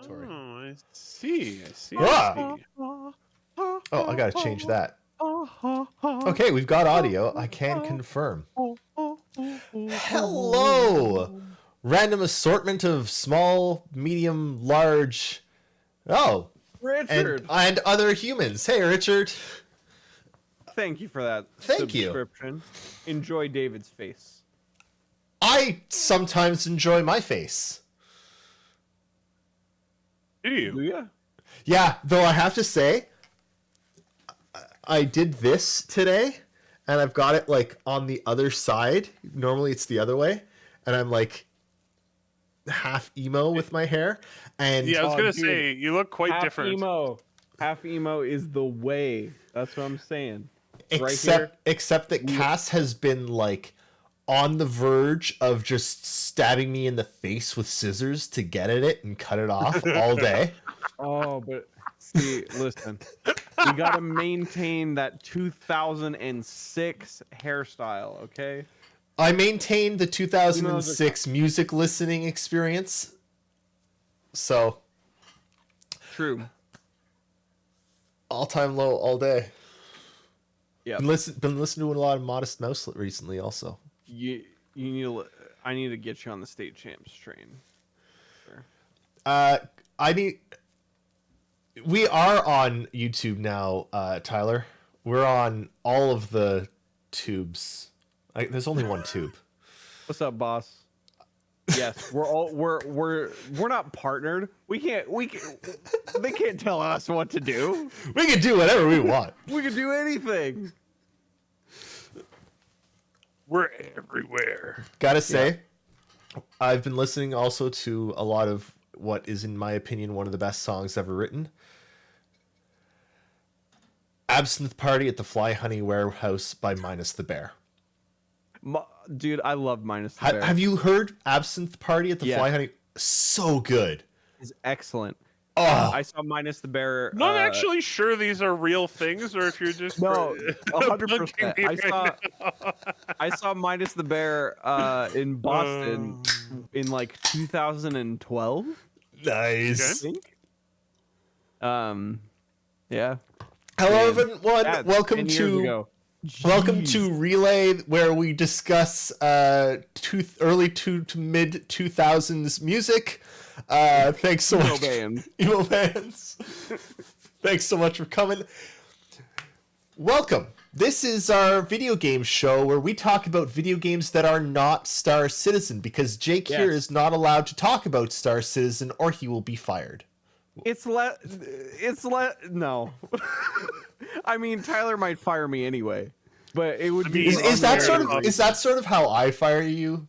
territory. Oh, I see. I see. Ah! I see. Oh, I gotta change that. Okay, we've got audio. I can confirm. Hello! Random assortment of small, medium, large... Oh! Richard! And other humans. Hey, Richard. Thank you for that Thank you. subscription. Enjoy David's face. I sometimes enjoy my face. Do you? Do ya? Yeah, though I have to say, I did this today, and I've got it like on the other side. Normally it's the other way, and I'm like half emo with my hair. And Yeah, I was gonna dude, say you look quite half different. Half emo is the way. That's what I'm saying. except that Cass has been like on the verge of just stabbing me in the face with scissors to get at it and cut it off all day. Oh, but see, listen, we gotta maintain that 2006 hairstyle, okay? I maintained the 2006 music listening experience. So, True. all-time low all day. Yeah. Been listening to a lot of Modest Mouse recently also. You need to. I need to get you on the state champs train. Sure. We are on YouTube now, Tyler. We're on all of the tubes. There's only one tube. What's up, boss? Yes, we're not partnered. We can't. They can't tell us what to do. We can do whatever we want. We can do anything. We're everywhere. Gotta say, I've been listening also to a lot of what is, in my opinion, one of the best songs ever written. Absinthe Party at the Fly Honey Warehouse by Minus the Bear. Dude, I love Minus the Bear. Have you heard Absinthe Party at the Yeah. Fly Honey? So good. It's excellent. Oh, I saw Minus the Bear. Not actually sure these are real things, or if you're just No, 100%. bugging me I saw Minus the Bear in Boston in like 2012. nice. I think. Yeah. Hello, Man. everyone. Yeah, Welcome 10 years to ago. welcome Jeez. to Relay, where we discuss early to mid 2000s music. Thanks so much, emo bands. Thanks so much for coming. Welcome. This is our video game show where we talk about video games that are not Star Citizen, because Jake here is not allowed to talk about Star Citizen or he will be fired. No. I mean, Tyler might fire me anyway, but it would be. Is that sort of how I fire you?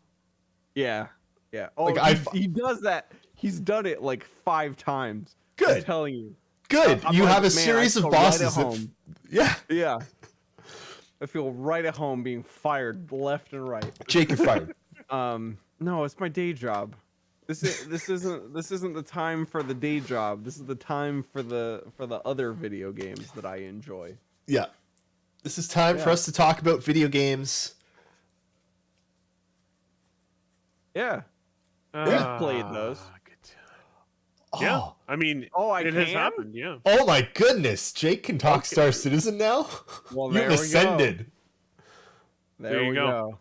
Yeah. Oh, Like he does that. He's done it like 5 times. Good. I'm telling you. Good. I'm you like, have a man, series I of feel bosses. right at home. Yeah. I feel right at home being fired left and right. Jake, you're fired. No, it's my day job. This isn't the time for the day job. This is the time for the other video games that I enjoy. Yeah. This is time for us to talk about video games. Yeah. Who's played those? Yeah, Oh. I mean, it has happened. Yeah. Oh my goodness, Jake can talk Star Citizen now? Well, You've ascended. There we go.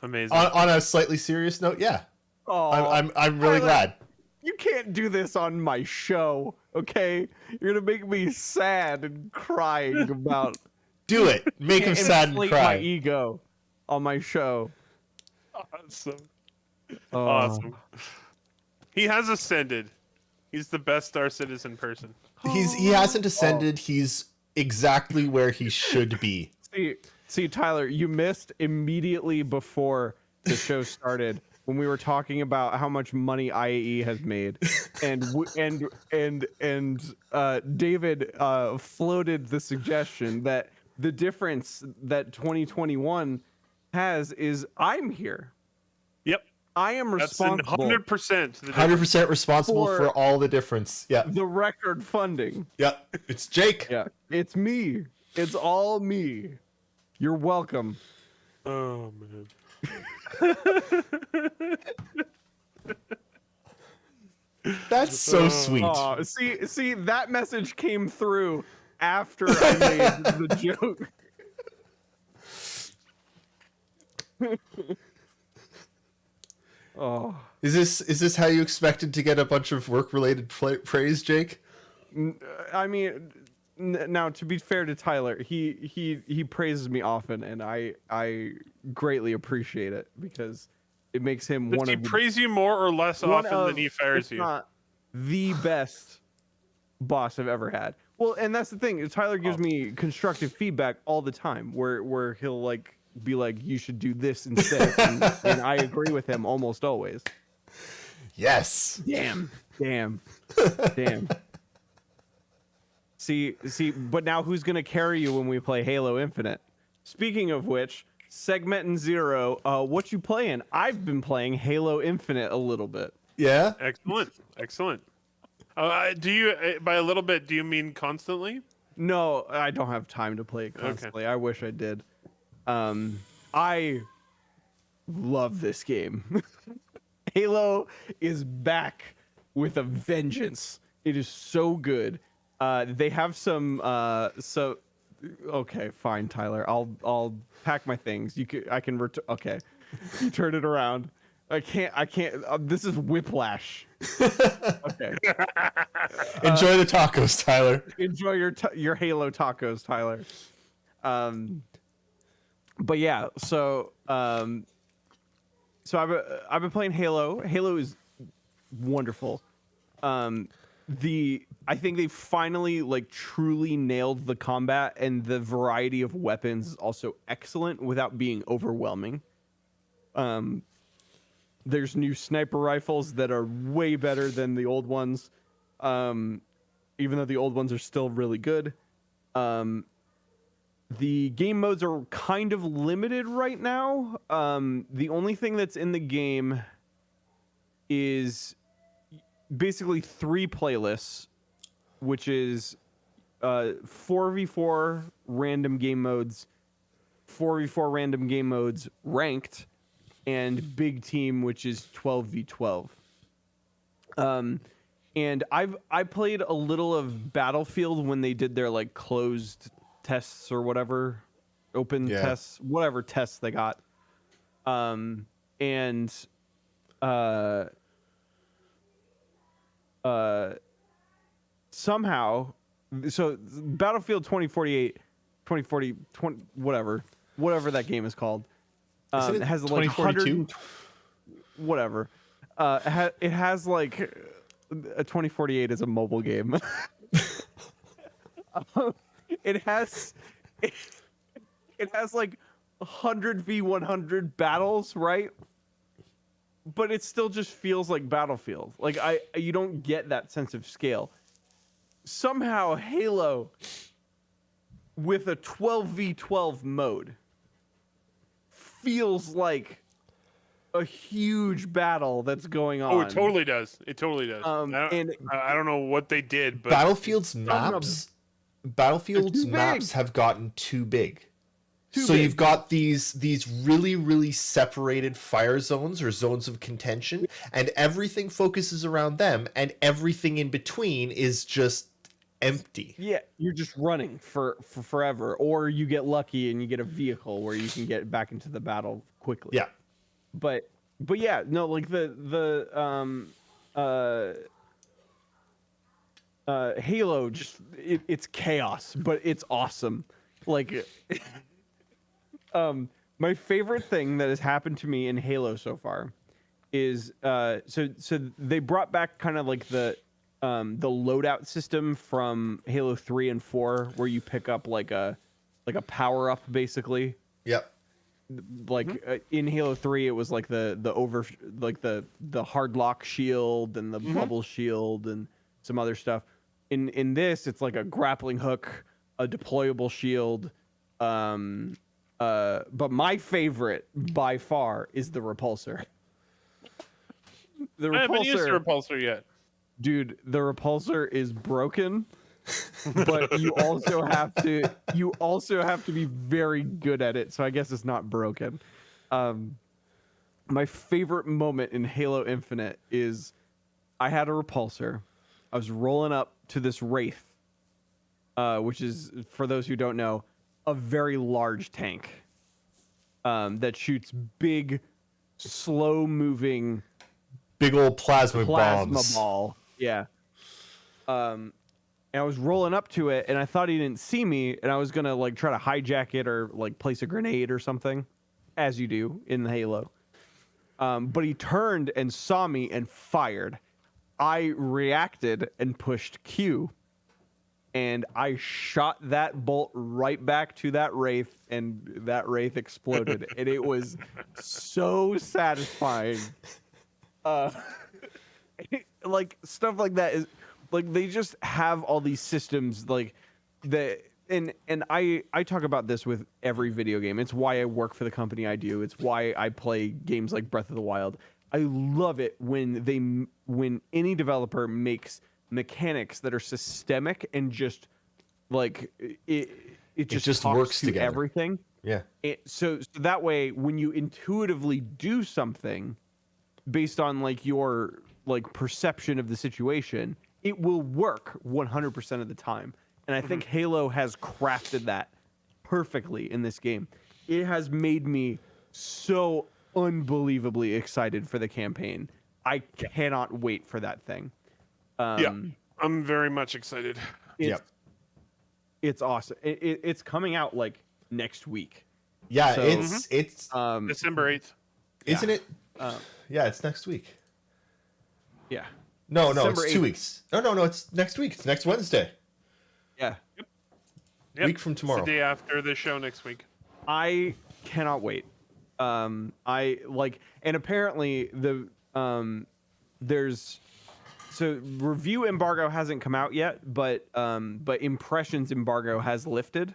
Amazing. On a slightly serious note, yeah. Oh, I'm really glad. You can't do this on my show, okay? You're gonna make me sad and crying about. Do it. Make him sad and inflate cry. my ego on my show. Awesome. Awesome. He has ascended. He's the best Star Citizen person. He hasn't ascended. He's exactly where he should be. See, Tyler, you missed immediately before the show started when we were talking about how much money IAE has made, and David floated the suggestion that the difference that 2021 has is I'm here. Yep. I am responsible. 100%. 100% responsible for all the difference. Yeah. The record funding. Yeah. It's Jake. Yeah. It's me. It's all me. You're welcome. Oh man. That's so sweet. Oh, see, that message came through after I made the joke. Oh, Is this how you expected to get a bunch of work-related praise, Jake? I mean, now to be fair to Tyler, he praises me often, and I greatly appreciate it because it makes him Does one he of the, praise you more or less one often of, than he fires if you? not the best boss I've ever had. Well, and that's the thing. Tyler gives me constructive feedback all the time, where he'll like be like, "You should do this instead," and I agree with him almost always. Yes. Damn. See, but now who's gonna carry you when we play Halo Infinite? Speaking of which, Segment and Zero, what you playing? I've been playing Halo Infinite a little bit. Yeah. Excellent. Do you by a little bit? Do you mean constantly? No, I don't have time to play it constantly. I wish I did. I love this game. Halo is back with a vengeance. It is so good. They have some okay, fine, Tyler. I'll pack my things. I can okay. You turn it around. I can't this is whiplash. Okay. Enjoy the tacos, Tyler. Enjoy your Halo tacos, Tyler. But yeah, so I've been playing Halo. Halo is wonderful. I think they finally like truly nailed the combat, and the variety of weapons is also excellent without being overwhelming. There's new sniper rifles that are way better than the old ones, even though the old ones are still really good. The game modes are kind of limited right now. The only thing that's in the game is basically 3 playlists, which is 4v4 random game modes, 4v4 random game modes ranked, and big team, which is 12v12. And I played a little of Battlefield when they did their like closed tests or whatever, open tests, whatever tests they got. Somehow, so Battlefield 2040, whatever that game is called, it has like 100, whatever. It has like a 2048 is a mobile game. It has like 100v100 battles, right? But it still just feels like Battlefield. Like you don't get that sense of scale. Somehow Halo with a 12v12 mode feels like a huge battle that's going on. Oh, it totally does. I don't know what they did, but Battlefield's maps have gotten too big. You've got these really, really separated fire zones or zones of contention, and everything focuses around them, and everything in between is just empty. Yeah, you're just running for forever, or you get lucky and you get a vehicle where you can get back into the battle quickly. Yeah. But yeah, no, like Halo, just it's chaos, but it's awesome. Like my favorite thing that has happened to me in Halo so far is so they brought back kind of like the loadout system from Halo 3 and 4, where you pick up like a power up basically. Yep. Like in Halo 3 it was like the hard lock shield and the bubble shield and some other stuff. In this it's like a grappling hook, a deployable shield, but my favorite by far is the repulsor. I haven't used the repulsor yet. Dude, the repulsor is broken, but you also have to be very good at it. So I guess it's not broken. My favorite moment in Halo Infinite is I had a repulsor. I was rolling up to this wraith, which is, for those who don't know, a very large tank that shoots big, slow-moving Big old plasma plasma bombs. ball. Yeah. And I was rolling up to it, and I thought he didn't see me, and I was gonna like try to hijack it or like place a grenade or something, as you do in the Halo. But he turned and saw me and fired. I reacted and pushed Q, and I shot that bolt right back to that wraith, and that wraith exploded, and it was so satisfying. Like stuff like that is like they just have all these systems like that, and I talk about this with every video game. It's why I work for the company I do. It's why I play games like Breath of the Wild. I love it when any developer makes mechanics that are systemic and just like it just talks works to together. everything. Yeah. So that way, when you intuitively do something based on like your like perception of the situation, it will work 100% of the time. And I think Halo has crafted that perfectly in this game. It has made me so unbelievably excited for the campaign. I cannot wait for that thing. Yeah, I'm very much excited. It's awesome. It's coming out like next week. Yeah, So, it's December 8th. isn't it? Yeah, it's next week. Yeah. No, December it's 2 8th. weeks. No, it's next week. It's next Wednesday. Yeah. Yep. Week from tomorrow. It's the day after the show next week. I cannot wait. I like, and apparently the there's so review embargo hasn't come out yet, but impressions embargo has lifted,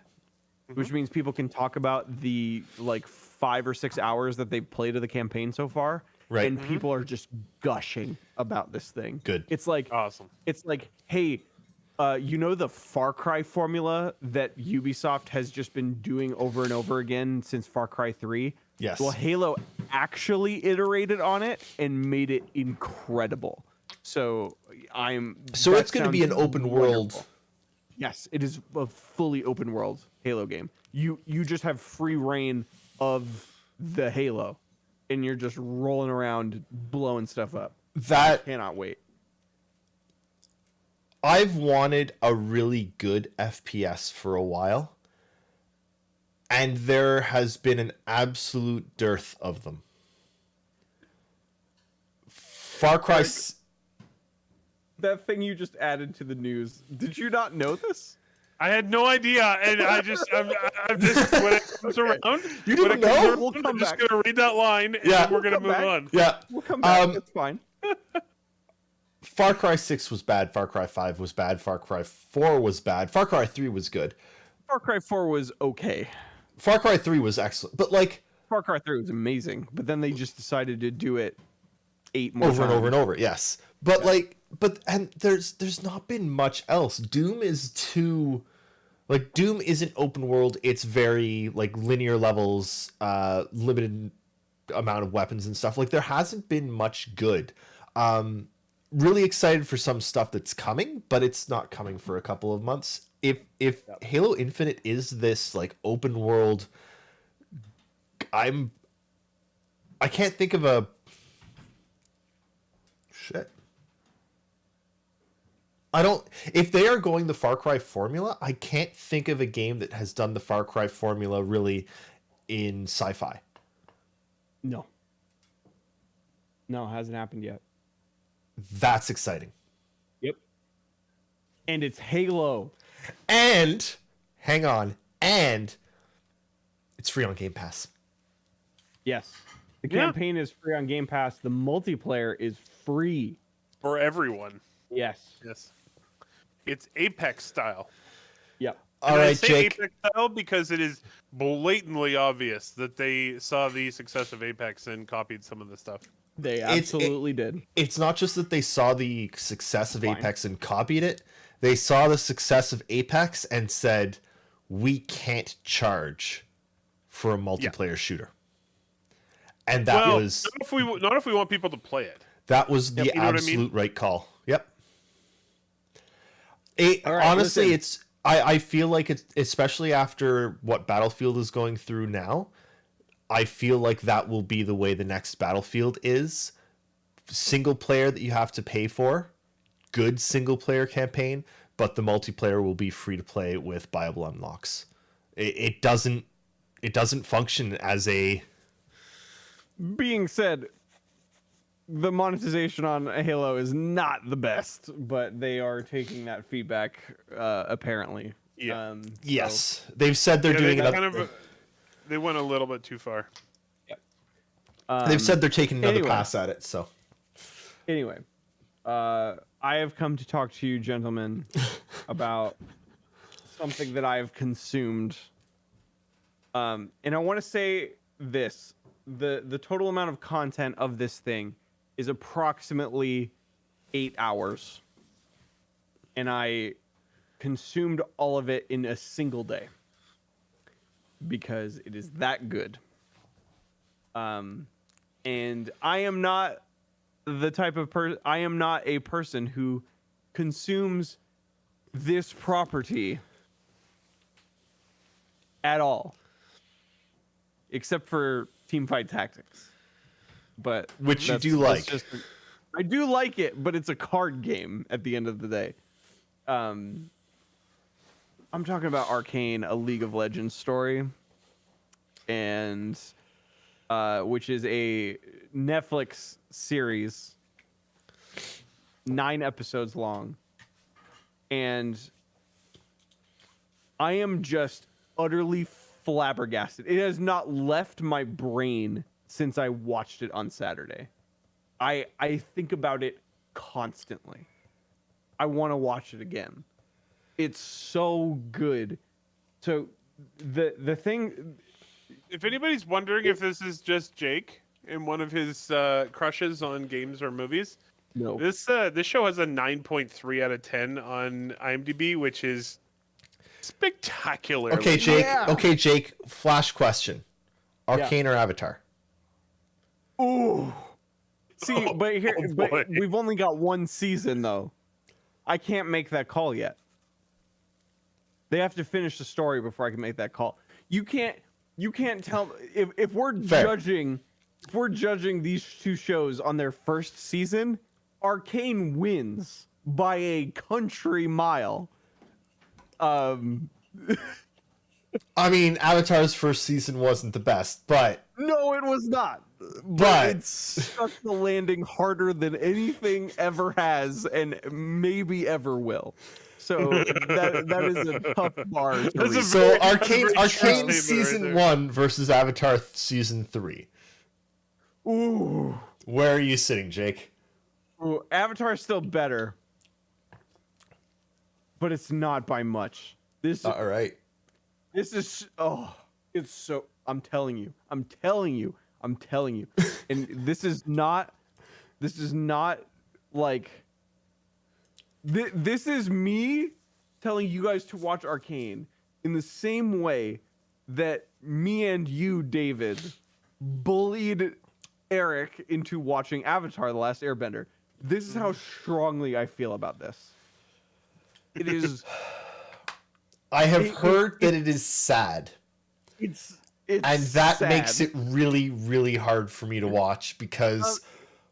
which means people can talk about the like 5 or 6 hours that they've played of the campaign so far. Right. And people are just gushing about this thing. Good. It's like Awesome. It's like, hey, you know the Far Cry formula that Ubisoft has just been doing over and over again since Far Cry 3? Yes. Well, Halo actually iterated on it and made it incredible. So So it's going to be an open world. wonderful. Yes, it is a fully open world Halo game. You just have free reign of the Halo, and you're just rolling around blowing stuff up. That Cannot wait. I've wanted a really good FPS for a while, and there has been an absolute dearth of them. Far Cry. That thing you just added to the news. Did you not know this? I had no idea, and I'm just when it comes around, You didn't know? We'll come I'm just back. gonna read that line, and Yeah. then we're gonna We'll come move back. on. Yeah. We'll come back. It's fine. Far Cry 6 was bad. Far Cry 5 was bad. Far Cry 4 was bad. Far Cry 3 was good. Far Cry 4 was okay. Far Cry 3 was excellent. But like Far Cry 3 was amazing, but then they just decided to do it 8 more over times. and over and over, yes. But and there's not been much else. Doom is too like Doom isn't open world. It's very like linear levels, limited amount of weapons and stuff. Like there hasn't been much good. Really excited for some stuff that's coming, but it's not coming for a couple of months. If Halo Infinite is this like open world, I can't think of a shit. If they are going the Far Cry formula, I can't think of a game that has done the Far Cry formula really in sci-fi. No, it hasn't happened yet. That's exciting. Yep. And it's Halo. And hang on, and it's free on Game Pass. Yes. The Yeah. campaign is free on Game Pass. The multiplayer is free. For everyone. Yes. Yes. It's Apex style. Yep. All And I right, say Jake. Apex style because it is blatantly obvious that they saw the success of Apex and copied some of the stuff. They absolutely did. It's not just that they saw the success of Fine. Apex and copied it. They saw the success of Apex and said, "We can't charge for a multiplayer shooter." And that was not if we want people to play it. That was the You know what I mean? absolute right call. Yep. All right, Honestly, listen. it's I feel like it's, especially after what Battlefield is going through now, I feel like that will be the way the next Battlefield is. Single player that you have to pay for, good single player campaign, but the multiplayer will be free to play with buyable unlocks. It doesn't function as a. Being said, the monetization on Halo is not the best, but they are taking that feedback apparently. Yeah. Yes, they've said they're doing it. They went a little bit too far. They've said they're taking another anyway. pass at it. So Anyway, I have come to talk to you, gentlemen, about something that I have consumed. And I want to say this: the total amount of content of this thing is approximately 8 hours, and I consumed all of it in a single day because it is that good. And I am not the type of I am not a person who consumes this property at all, except for Teamfight Tactics. But which you do like. I do like it, but it's a card game at the end of the day. I'm talking about Arcane, a League of Legends story, and which is a Netflix series, 9 episodes long, and I am just utterly flabbergasted. It has not left my brain since I watched it on Saturday. I think about it constantly. I want to watch it again. It's so good. So the thing, if anybody's wondering if this is just Jake and one of his crushes on games or movies, no. This show has a 9.3 out of 10 on IMDb, which is spectacular. Okay, Jake. Yeah. Okay, Jake. Flash question: Arcane or Avatar? Ooh. See, but here, boy. but we've only got one season though. I can't make that call yet. They have to finish the story before I can make that call. You can't tell if we're judging these two shows on their first season, Arcane wins by a country mile. I mean, Avatar's first season wasn't the best, but no, it was not. But it stuck the landing harder than anything ever has, and maybe ever will. So that is a tough bar. So Arcane season 1 versus Avatar season 3. Ooh. Where are you sitting, Jake? Ooh, Avatar is still better, but it's not by much. All right. This is it's so. I'm telling you. And this is not like. This is me telling you guys to watch Arcane in the same way that me and you, David, bullied Eric into watching Avatar: The Last Airbender. This is how strongly I feel about this. It is. I have heard that it is sad. It's and that sad. makes it really, really hard for me to watch because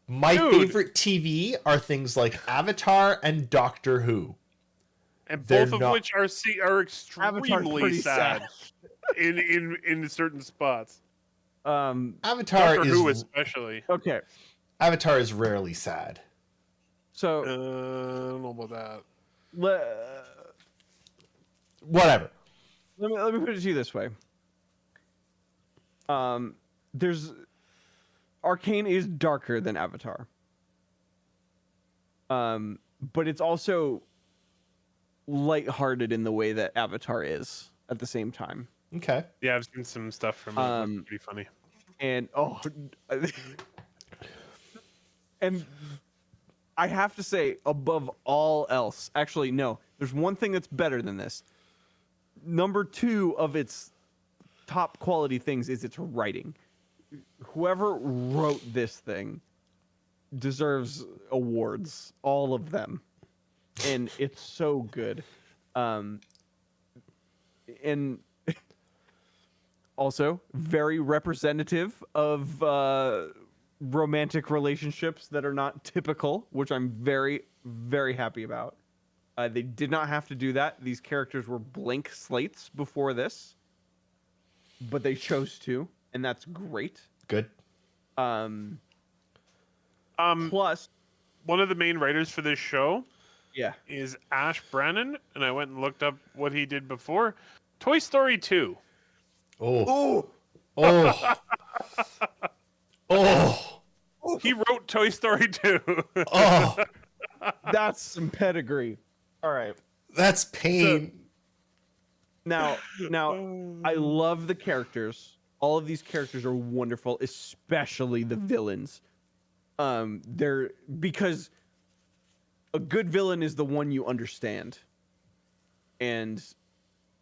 my dude. favorite TV are things like Avatar and Doctor Who. And They're both of not- which are extremely pretty sad in certain spots. Avatar Doctor is Who especially. Okay. Avatar is rarely sad. So I don't know about that. Whatever. Let me put it to you this way. There's Arcane is darker than Avatar. But it's also lighthearted in the way that Avatar is at the same time. Okay. Yeah, I've seen some stuff from it. It's pretty funny. And and I have to say, above all else, actually, no, there's one thing that's better than this. Number 2 of its top quality things is its writing. Whoever wrote this thing deserves awards, all of them, and it's so good. And also very representative of romantic relationships that are not typical, which I'm very, very happy about. They did not have to do that. These characters were blank slates before this, but they chose to, and that's great. Good. Plus, one of the main writers for this show yeah, is Ash Brannon, and I went and looked up what he did before. Toy Story 2. Oh. Oh. Oh. He wrote Toy Story 2. Oh. that's some pedigree. All right. That's pain. Now, I love the characters. All of these characters are wonderful, especially the villains. They're because a good villain is the one you understand, and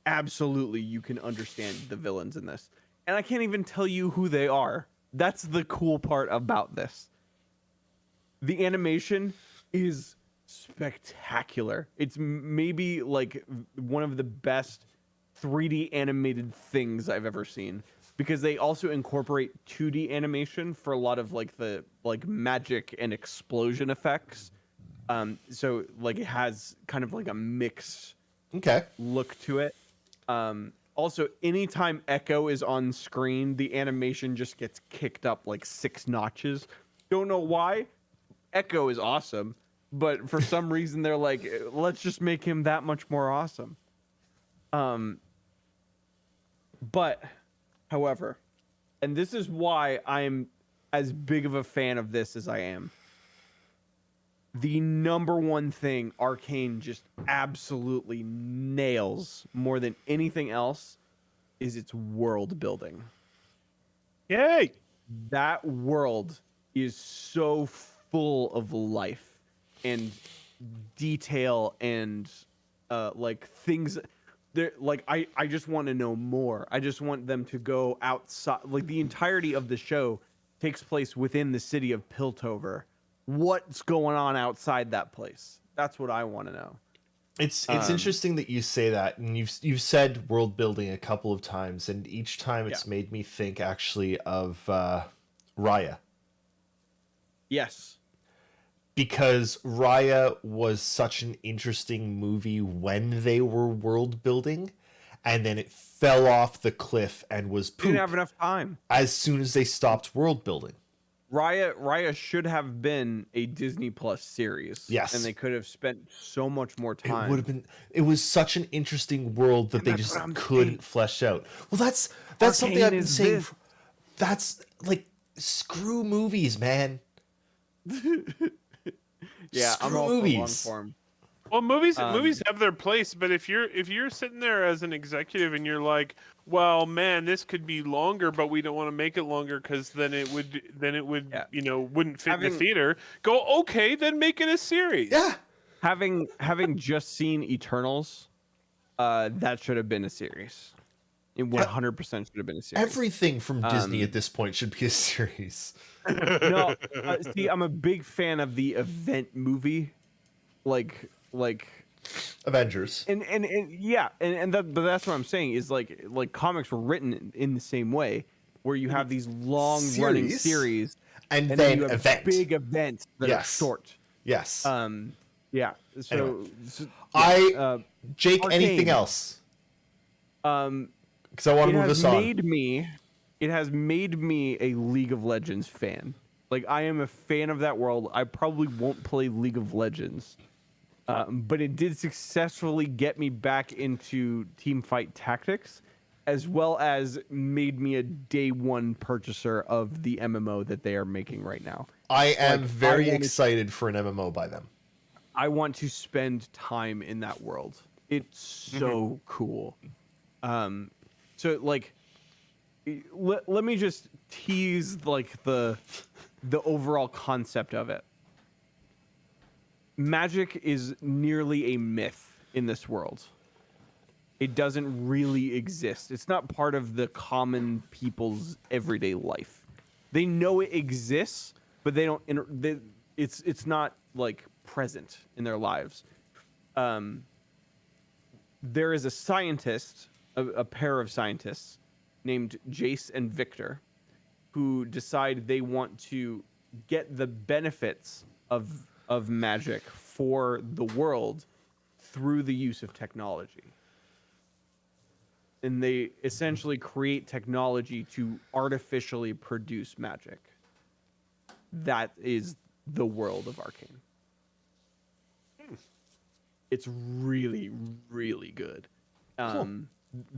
absolutely you can understand the villains in this. And I can't even tell you who they are. That's the cool part about this. The animation is spectacular. It's maybe like one of the best 3D animated things I've ever seen, because they also incorporate 2D animation for a lot of like the magic and explosion effects. So like it has kind of like a mixed look to it. Also, anytime Echo is on screen, the animation just gets kicked up like 6 notches. Don't know why. Echo is awesome, but for some reason they're like, let's just make him that much more awesome. But, however, and this is why I'm as big of a fan of this as I am. The number one thing Arcane just absolutely nails more than anything else is its world building. Yay! That world is so full of life and detail and like things. Like I just want to know more. I just want them to go outside. Like the entirety of the show takes place within the city of Piltover. What's going on outside that place? That's what I want to know. It's interesting that you say that, and you've said world building a couple of times, and each time it's made me think actually of Raya. Yes. Because Raya was such an interesting movie when they were world building, and then it fell off the cliff and was poop Didn't have enough time as soon as they stopped world building. Raya should have been a Disney Plus series. Yes. And they could have spent so much more time. It would have been. It was such an interesting world that they just couldn't flesh out. Well, that's something I've been saying. That's like, screw movies, man. Yeah, screw I'm all movies. for long form. Well, movies have their place, but if you're sitting there as an executive and you're like, well, man, this could be longer, but we don't want to make it longer because then it would wouldn't fit in the theater. Go, okay, then make it a series. Yeah. Having just seen Eternals, that should have been a series. It 100% should have been a series. Everything from Disney at this point should be a series. No, see, I'm a big fan of the event movie, like Avengers. And but that's what I'm saying is like comics were written in the same way, where you have these long running series and then you have big events that are short. Yes. Yeah. So, anyway. Jake, Arcane, anything else? Because I want to move us on. It has made me a League of Legends fan. Like, I am a fan of that world. I probably won't play League of Legends. But it did successfully get me back into teamfight tactics, as well as made me a day one purchaser of the MMO that they are making right now. I am very excited for an MMO by them. I want to spend time in that world. It's so cool. So like, let me just tease like the overall concept of it. Magic is nearly a myth in this world. It doesn't really exist. It's not part of the common people's everyday life. They know it exists, but they don't. it's not like present in their lives. There is a scientist, a pair of scientists named Jace and Victor, who decide they want to get the benefits of magic for the world through the use of technology. And they essentially create technology to artificially produce magic. That is the world of Arcane. It's really, really good. Cool.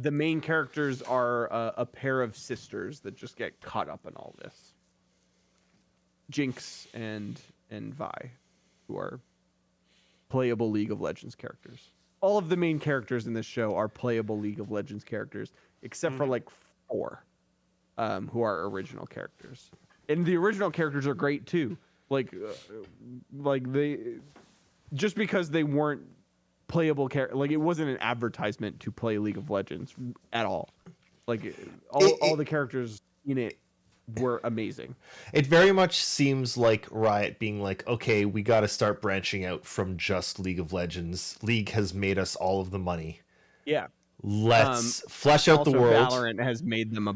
The main characters are a pair of sisters that just get caught up in all this. Jinx and Vi, who are playable League of Legends characters. All of the main characters in this show are playable League of Legends characters, except for like 4, who are original characters. And the original characters are great too. Like they, just because they weren't playable character, like it wasn't an advertisement to play League of Legends at all. Like all the characters in it were amazing. It very much seems like Riot being like, okay, we got to start branching out from just League of Legends. League has made us all of the money. Yeah. Let's flesh out the world. Valorant has made them a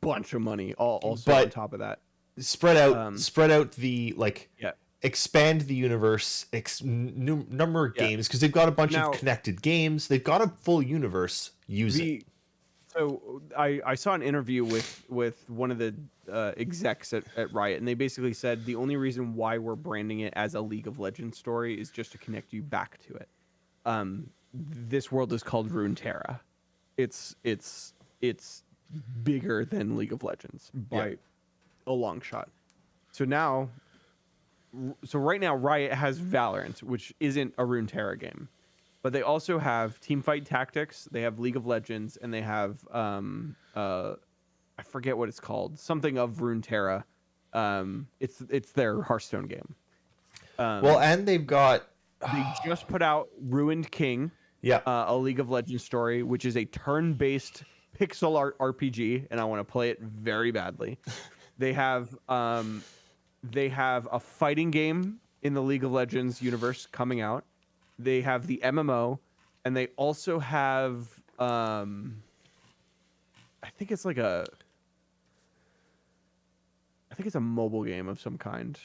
bunch of money. Also but on top of that, spread out the like. Yeah. Expand the universe, number of games, because they've got a bunch of connected games. They've got a full universe. Use it. So I saw an interview with one of the execs at Riot, and they basically said the only reason why we're branding it as a League of Legends story is just to connect you back to it. This world is called Runeterra. It's bigger than League of Legends by a long shot. So right now, Riot has Valorant, which isn't a Runeterra game, but they also have Teamfight Tactics, they have League of Legends, and they have I forget what it's called, something of Runeterra. It's their Hearthstone game. Well, and they've got they just put out Ruined King, a League of Legends story, which is a turn-based pixel art RPG, and I want to play it very badly. They have a fighting game in the League of Legends universe coming out. They have the MMO, and they also have I think it's a mobile game of some kind.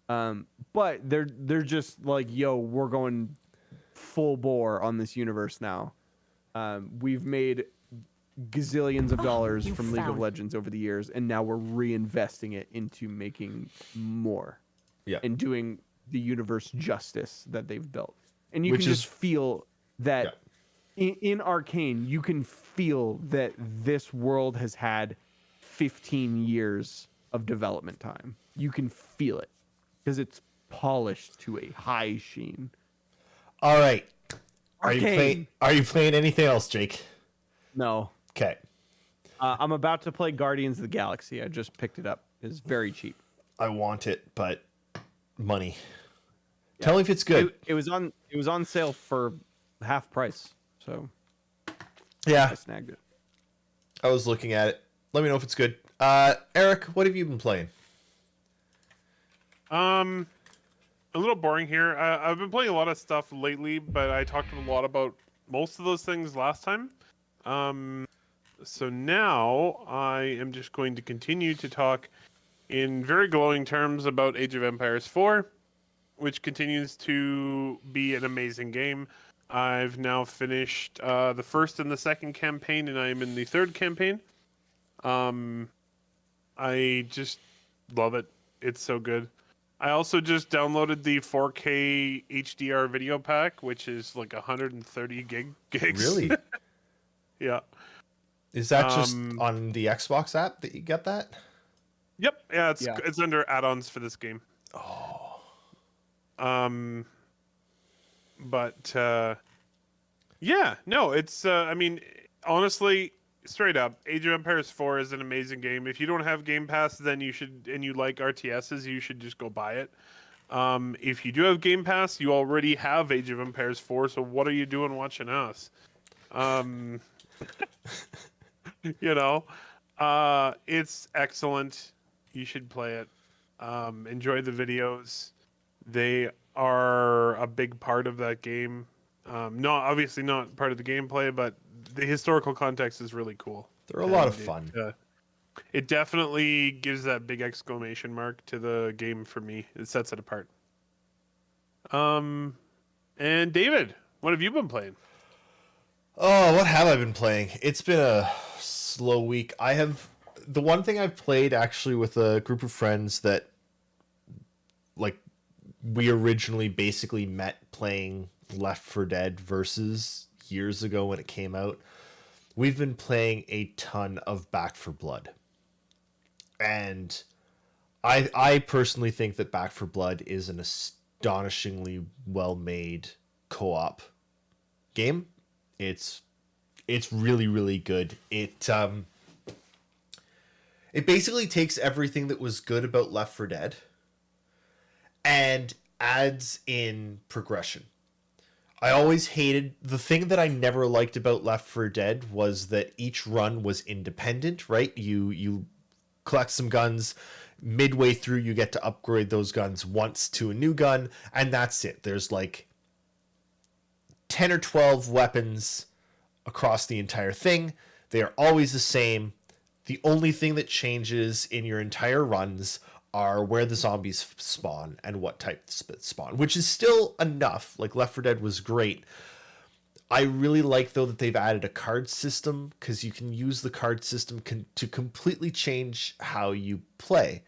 But they're just like, yo, we're going full bore on this universe now. We've made gazillions of dollars from League of Legends over the years, and now we're reinvesting it into making more and doing the universe justice that they've built. And you can just feel that in Arcane, you can feel that this world has had 15 years of development time. You can feel it because it's polished to a high sheen. All right. Arcane. Are you playing anything else, Jake? No. Okay. I'm about to play Guardians of the Galaxy. I just picked it up. It's very cheap. I want it, but money. Yeah. Tell me if it's good. It was on sale for half price. So yeah, I snagged it. I was looking at it. Let me know if it's good. Eric, what have you been playing? A little boring here. I've been playing a lot of stuff lately, but I talked a lot about most of those things last time. So now I am just going to continue to talk in very glowing terms about Age of Empires 4, which continues to be an amazing game. I've now finished the first and the second campaign, and I am in the third campaign. I just love it. It's so good. I also just downloaded the 4K HDR video pack, which is like 130 gigs. Really? Yeah. Is that just on the Xbox app that you get that? Yep. Yeah, it's under add-ons for this game. Oh. But yeah, no, it's I mean, honestly, straight up, Age of Empires 4 is an amazing game. If you don't have Game Pass, then you should, and you like RTSs, you should just go buy it. If you do have Game Pass, you already have Age of Empires 4, so what are you doing watching us? You know, it's excellent. You should play it. Enjoy the videos. They are a big part of that game. Obviously not part of the gameplay, but the historical context is really cool. They're a lot of fun. It definitely gives that big exclamation mark to the game for me. It sets it apart. And David, what have you been playing? Oh, what have I been playing? It's been a slow week. The one thing I've played actually with a group of friends that, like, we originally basically met playing Left 4 Dead Versus years ago when it came out. We've been playing a ton of Back 4 Blood. And I personally think that Back 4 Blood is an astonishingly well-made co-op game. It's really, really good. It basically takes everything that was good about Left 4 Dead and adds in progression. I always hated the thing that I never liked about Left 4 Dead was that each run was independent, right? You collect some guns, midway through you get to upgrade those guns once to a new gun, and that's it. There's like 10 or 12 weapons across the entire thing. They are always the same. The only thing that changes in your entire runs are where the zombies spawn and what type spawn, which is still enough. Like, Left 4 Dead was great. I really like, though, that they've added a card system, because you can use the card system to completely change how you play.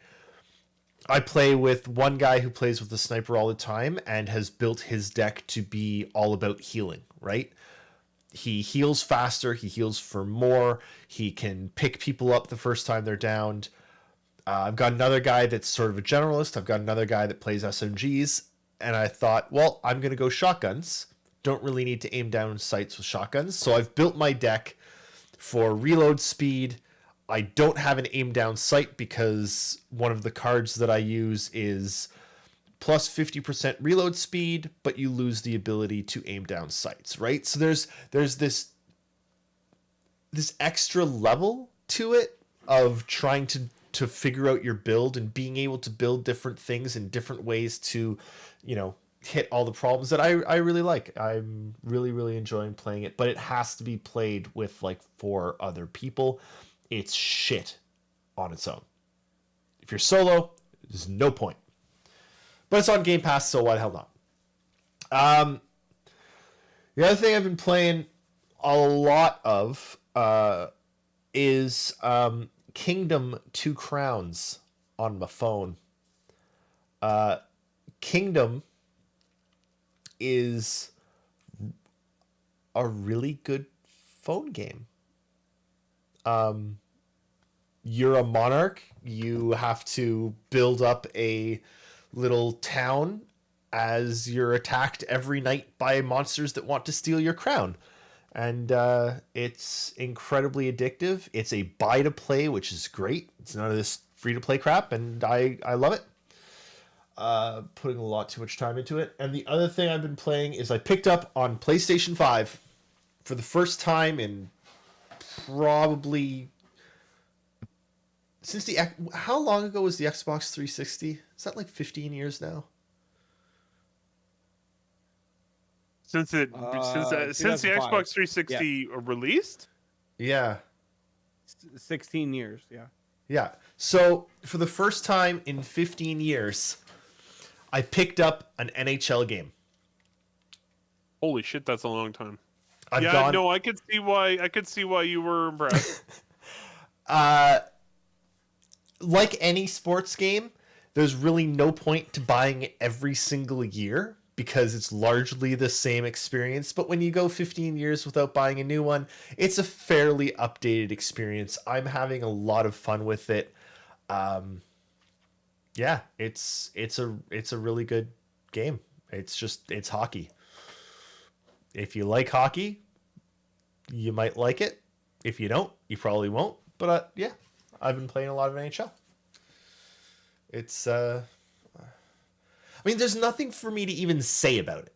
I play with one guy who plays with the sniper all the time and has built his deck to be all about healing, right? He heals faster, he heals for more, he can pick people up the first time they're downed. I've got another guy that's sort of a generalist. I've got another guy that plays SMGs. And I thought, well, I'm going to go shotguns. Don't really need to aim down sights with shotguns. So I've built my deck for reload speed. I don't have an aim down sight because one of the cards that I use is plus 50% reload speed, but you lose the ability to aim down sights, right? So there's this extra level to it of trying to figure out your build and being able to build different things in different ways to, hit all the problems that I really like. I'm really, really enjoying playing it, but it has to be played with like 4 other people. It's shit on its own. If you're solo, there's no point. But it's on Game Pass, so why the hell not? The other thing I've been playing a lot of is Kingdom 2 Crowns on my phone. Kingdom is a really good phone game. You're a monarch. You have to build up a little town as you're attacked every night by monsters that want to steal your crown. And it's incredibly addictive. It's a buy-to-play, which is great. It's none of this free-to-play crap, and I love it. Putting a lot too much time into it. And the other thing I've been playing is I picked up on PlayStation 5 for the first time in probably since how long ago was the Xbox 360? Is that like 15 years now? Since the Xbox 360 released? Yeah. 16 years, yeah. Yeah. So, for the first time in 15 years, I picked up an NHL game. Holy shit, that's a long time. I could see why you were impressed. Like any sports game, there's really no point to buying it every single year because it's largely the same experience. But when you go 15 years without buying a new one, it's a fairly updated experience. I'm having a lot of fun with it. Yeah, it's a really good game. It's hockey. If you like hockey, you might like it. If you don't, you probably won't. But yeah, I've been playing a lot of NHL. It's I mean, there's nothing for me to even say about it.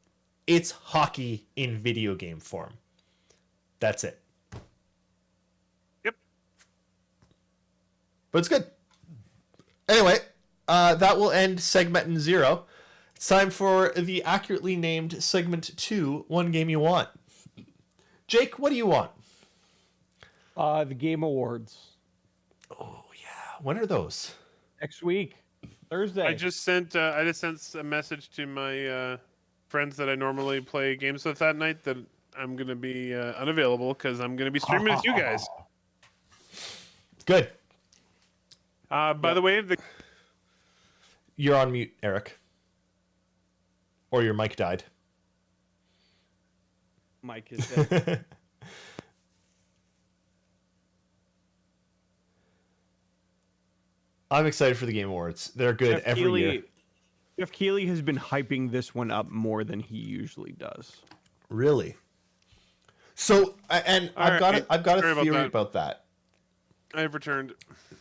It's hockey in video game form. That's it. Yep. But it's good. Anyway, that will end segment 0. It's time for the accurately named segment 2, One Game You Want. Jake, what do you want? The Game Awards. Oh, yeah. When are those? Next week. Thursday. I just sent a message to my friends that I normally play games with that night that I'm going to be unavailable because I'm going to be streaming with you guys. Good. By the way, You're on mute, Eric. Or your mic died. Mike is dead. I'm excited for the Game Awards. They're good every year. Jeff Keighley has been hyping this one up more than he usually does. Really? So, and I've got a Sorry theory about that. I've returned.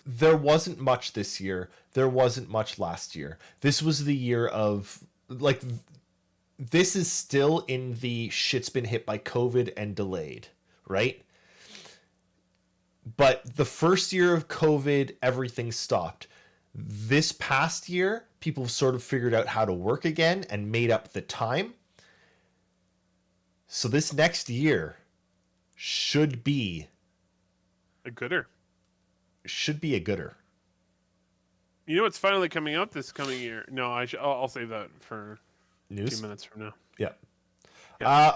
There wasn't much this year. There wasn't much last year. This was the year of, like, this is still in the shit's been hit by COVID and delayed, right? But the first year of COVID, everything stopped. This past year, people have sort of figured out how to work again and made up the time. So this next year should be A gooder. a gooder. You know what's finally coming out this coming year? No, I'll save that for News? 2 minutes from now. Yeah.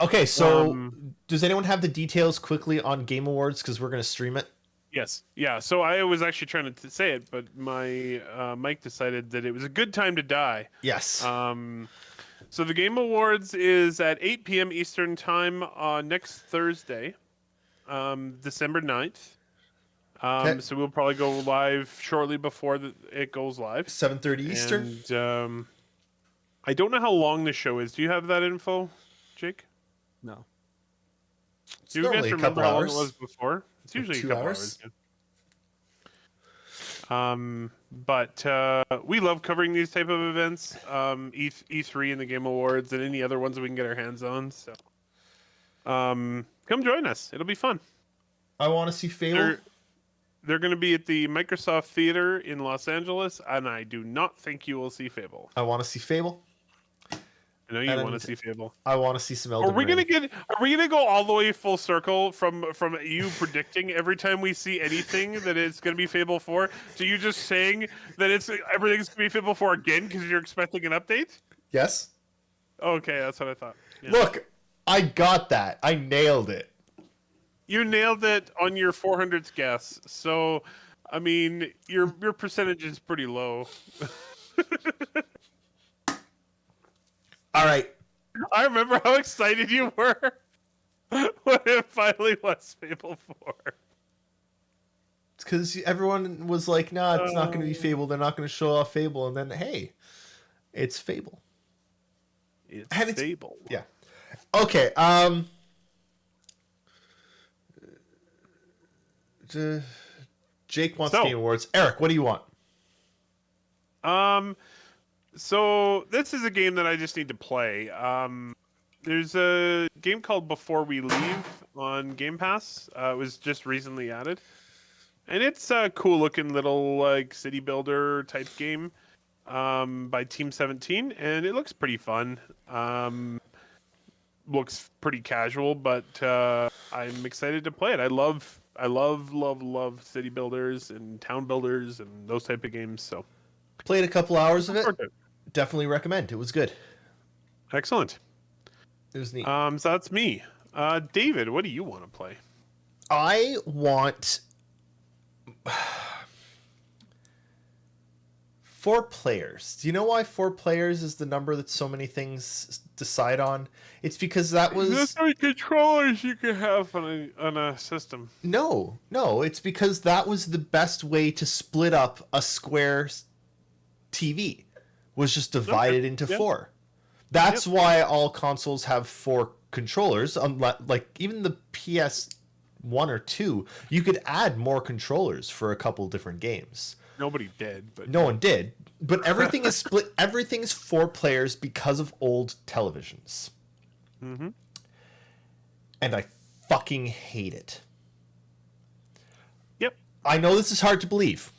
Okay, so does anyone have the details quickly on Game Awards? Because we're going to stream it. Yes. Yeah. So I was actually trying to say it, but my mic decided that it was a good time to die. Yes. So the Game Awards is at 8 p.m. Eastern Time on next Thursday, December 9th. Okay. So we'll probably go live shortly before it goes live. 7:30 Eastern. And, I don't know how long the show is. Do you have that info, Jake? No. It's Do you guys normally a remember couple how long hours. it was before? It's usually 2 a couple hours. But we love covering these type of events, E3 and the Game Awards and any other ones that we can get our hands on. So, come join us. It'll be fun. I want to see Fable. They're going to be at the Microsoft Theater in Los Angeles, and I do not think you will see Fable. I want to see Fable. I know you want to see Fable. I want to see some Elden Are we Ring. gonna go all the way full circle from you predicting every time we see anything that it's gonna be Fable 4 to you just saying that everything's gonna be Fable 4 again because you're expecting an update? Yes. Okay, that's what I thought. Yeah. Look, I got that. I nailed it. You nailed it on your 400th guess. So, I mean, your percentage is pretty low. All right. I remember how excited you were when it finally was Fable 4. It's because everyone was like, "Nah, it's not going to be Fable. They're not going to show off Fable." And then, hey, it's Fable. It's Fable. Yeah. Okay. Jake wants Game Awards. Eric, what do you want? So this is a game that I just need to play. There's a game called Before We Leave on Game Pass. It was just recently added, and it's a cool-looking little like city builder type game by Team 17, and it looks pretty fun. Looks pretty casual, but I'm excited to play it. I love city builders and town builders and those type of games. So played a couple hours of it. Definitely recommend. It was good. Excellent. It was neat. So that's me. David, what do you want to play? I want 4 players. Do you know why 4 players is the number that so many things decide on? It's because that was... That's how many controllers you can have on a system. No. It's because that was the best way to split up a square TV. Was just divided into 4. That's why all consoles have 4 controllers. Like even the PS1 or 2, you could add more controllers for a couple different games. Nobody did, but no one did. But everything is split. Everything is 4 players because of old televisions. Mm-hmm. And I fucking hate it. Yep. I know this is hard to believe,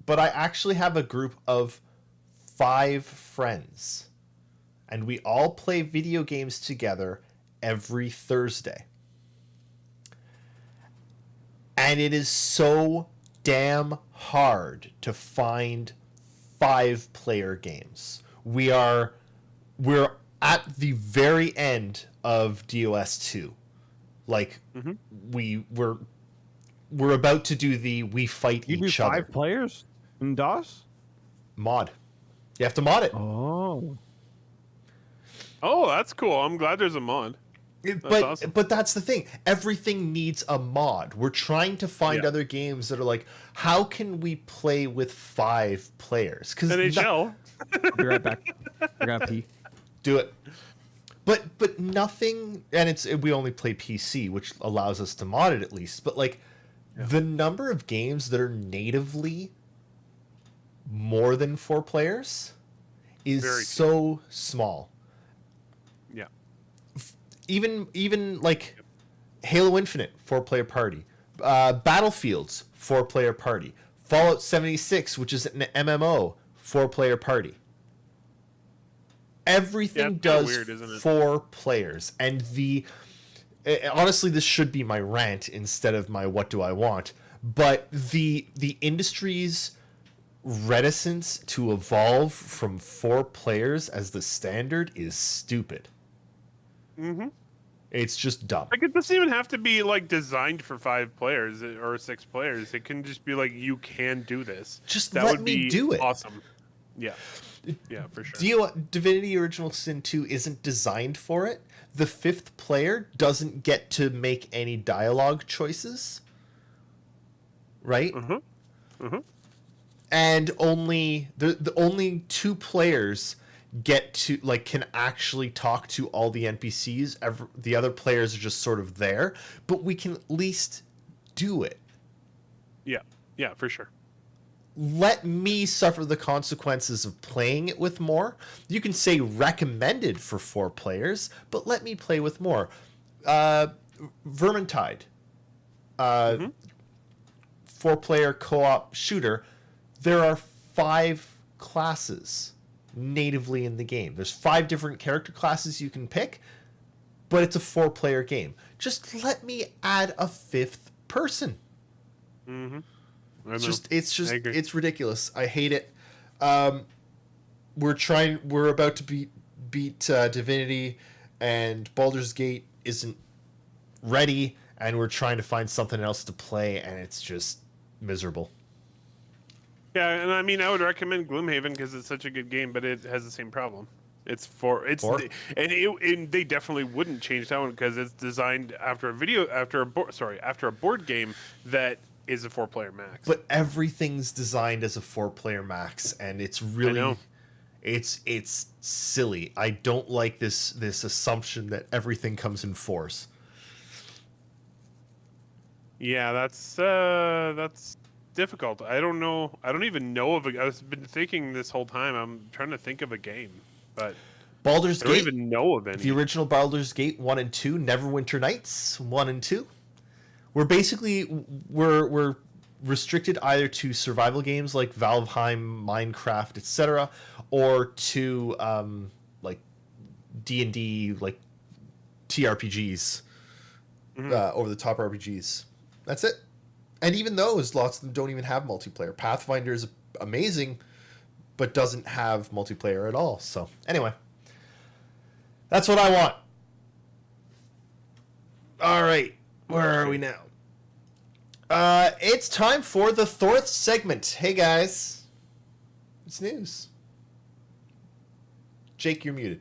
but I actually have a group of 5 friends, and we all play video games together every Thursday. And it is so damn hard to find 5-player games. We're at the very end of DOS 2. Like, we're about to do the we fight each other. 5 players in DOS? Mod. You have to mod it. Oh, that's cool. I'm glad there's a mod. Awesome. But that's the thing. Everything needs a mod. We're trying to find other games that are like, how can we play with 5 players? Because NHL. I'll be right back. I gotta pee. Do it. But nothing, and we only play PC, which allows us to mod it at least. But like, the number of games that are natively more than 4 players is so small. Yeah. Even like Halo Infinite, 4-player party. Battlefields, 4-player party. Fallout 76, which is an MMO, 4-player party. Everything does weird, isn't it? 4 players. And honestly, this should be my rant instead of my what do I want. But the industry's reticence to evolve from 4 players as the standard is stupid. Mm-hmm. It's just dumb. Like, it doesn't even have to be like designed for 5 players or 6 players. It can just be like, you can do this. Just that let would me be do it. Awesome. Yeah. Yeah, for sure. Divinity Original Sin 2 isn't designed for it. The 5th player doesn't get to make any dialogue choices. Right? Mm-hmm. Mm-hmm. And only the only 2 players get to can actually talk to all the NPCs. The other players are just sort of there, but we can at least do it. Yeah, for sure. Let me suffer the consequences of playing it with more. You can say recommended for 4 players, but let me play with more. Vermintide, 4-player co-op shooter. There are 5 classes natively in the game. There's 5 different character classes you can pick, but it's a 4-player game. Just let me add a 5th person. Mm-hmm. It's ridiculous. I hate it. We're about to beat Divinity, and Baldur's Gate isn't ready, and we're trying to find something else to play, and it's just miserable. Yeah, and I mean, I would recommend Gloomhaven because it's such a good game, but it has the same problem. And they definitely wouldn't change that one because it's designed after a board game that is a 4-player max. But everything's designed as a 4-player max, and it's really, it's silly. I don't like this assumption that everything comes in 4s. Yeah, that's difficult. I don't know. I don't even know of a. I've been thinking this whole time. I'm trying to think of a game, but Baldur's Gate. I don't even know of any. The original Baldur's Gate 1 and 2, Neverwinter Nights 1 and 2. We're restricted either to survival games like Valheim, Minecraft, etc., or to like D&D, like TRPGs, over the top RPGs. That's it. And even those, lots of them don't even have multiplayer. Pathfinder is amazing, but doesn't have multiplayer at all. So anyway, that's what I want. All right, where are we now? It's time for the Thorth segment. Hey guys, it's news. Jake, you're muted.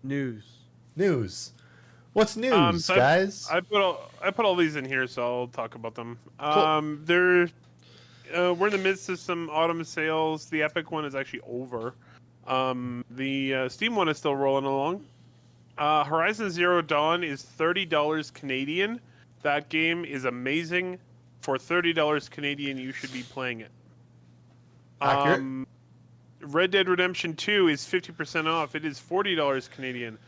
News. What's news, guys? I put all these in here, so I'll talk about them. Cool. We're in the midst of some autumn sales. The Epic one is actually over. The Steam one is still rolling along. Horizon Zero Dawn is $30 Canadian. That game is amazing. For $30 Canadian, you should be playing it. Accurate. Red Dead Redemption 2 is 50% off. It is $40 Canadian.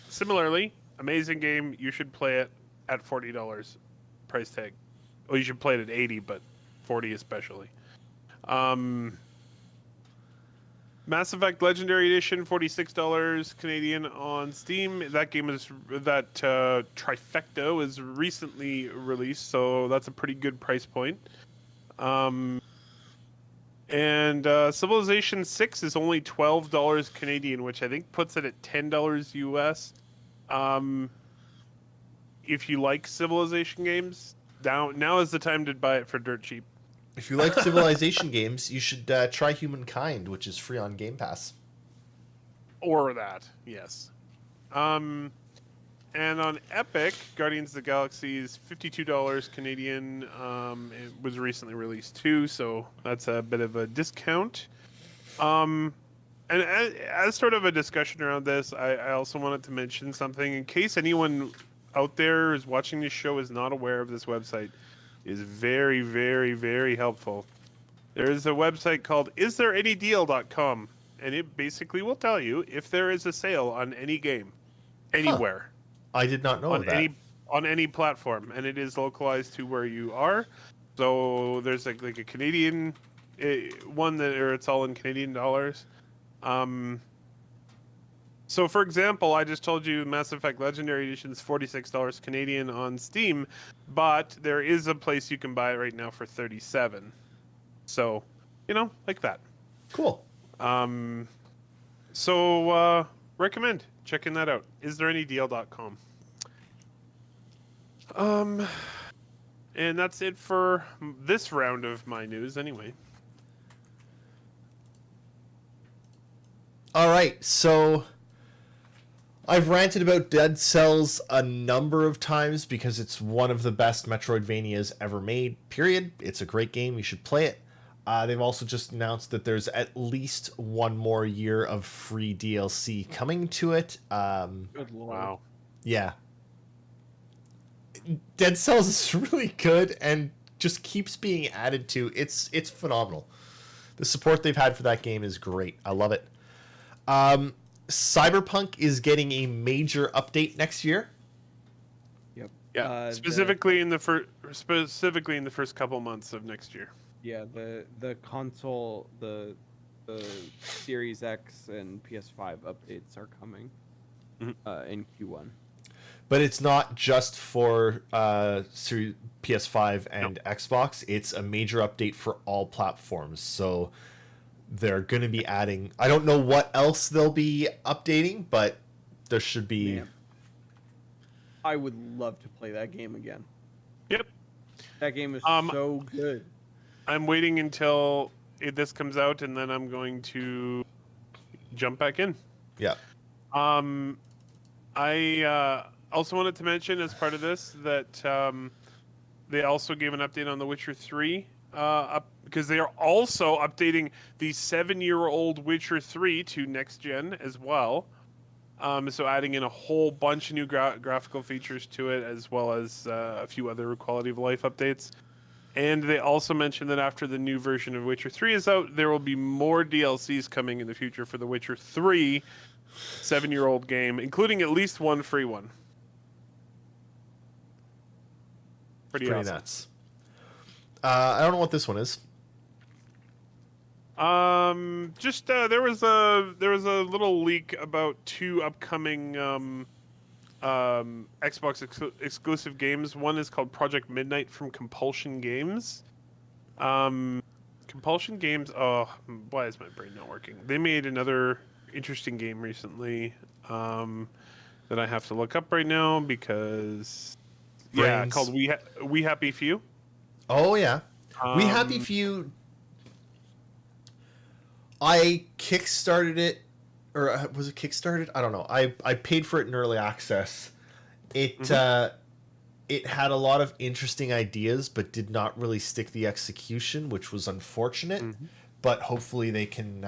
Similarly, amazing game. You should play it at $40 price tag. Well, you should play it at $80, but $40 especially. Mass Effect Legendary Edition, $46 Canadian on Steam. That game is trifecta was recently released, so that's a pretty good price point. And Civilization 6 is only $12 Canadian, which I think puts it at $10 US. If you like Civilization games, now is the time to buy it for dirt cheap. If you like Civilization games, you should try Humankind, which is free on Game Pass. Or that, yes. And on Epic, Guardians of the Galaxy is $52 Canadian. It was recently released too, so that's a bit of a discount. And as sort of a discussion around this, I also wanted to mention something in case anyone out there who's watching this show is not aware of this website. Is very, very, very helpful. There is a website called isthereanydeal.com, and it basically will tell you if there is a sale on any game, anywhere. I did not know that. On any platform, and it is localized to where you are. So there's like a Canadian one or it's all in Canadian dollars. So for example, I just told you Mass Effect Legendary Edition is $46 Canadian on Steam, but there is a place you can buy it right now for $37. So, like that. Cool. So recommend checking that out. Isthereanydeal.com. And that's it for this round of my news anyway. All right, so I've ranted about Dead Cells a number of times because it's one of the best Metroidvanias ever made, period. It's a great game. You should play it. They've also just announced that there's at least one more year of free DLC coming to it. Good Lord. Wow. Yeah. Dead Cells is really good and just keeps being added to. It's phenomenal. The support they've had for that game is great. I love it. Cyberpunk is getting a major update next year. Yep. Yeah. Specifically in the first couple months of next year. Yeah, the console, the Series X and PS5 updates are coming in Q1. But it's not just for PS5 and Xbox. It's a major update for all platforms. So they're going to be adding... I don't know what else they'll be updating, but there should be... Man. I would love to play that game again. Yep. That game is so good. I'm waiting until this comes out, and then I'm going to jump back in. Yeah. I also wanted to mention as part of this that they also gave an update on The Witcher 3 because they are also updating the 7-year-old Witcher 3 to next gen as well. So adding in a whole bunch of new graphical features to it, as well as a few other quality of life updates. And they also mentioned that after the new version of Witcher 3 is out, there will be more DLCs coming in the future for The Witcher 3 7-year-old game, including at least one free one. Pretty awesome. Nuts. I don't know what this one is. Just there was a little leak about 2 upcoming Xbox exclusive games. One is called Project Midnight from Compulsion Games. Compulsion Games. Oh, why is my brain not working? They made another interesting game recently that I have to look up right now because called We Happy Few. Oh yeah, We Happy Few. I kickstarted it, or was it kickstarted? I don't know. I paid for it in early access. It it had a lot of interesting ideas, but did not really stick the execution, which was unfortunate. But hopefully they can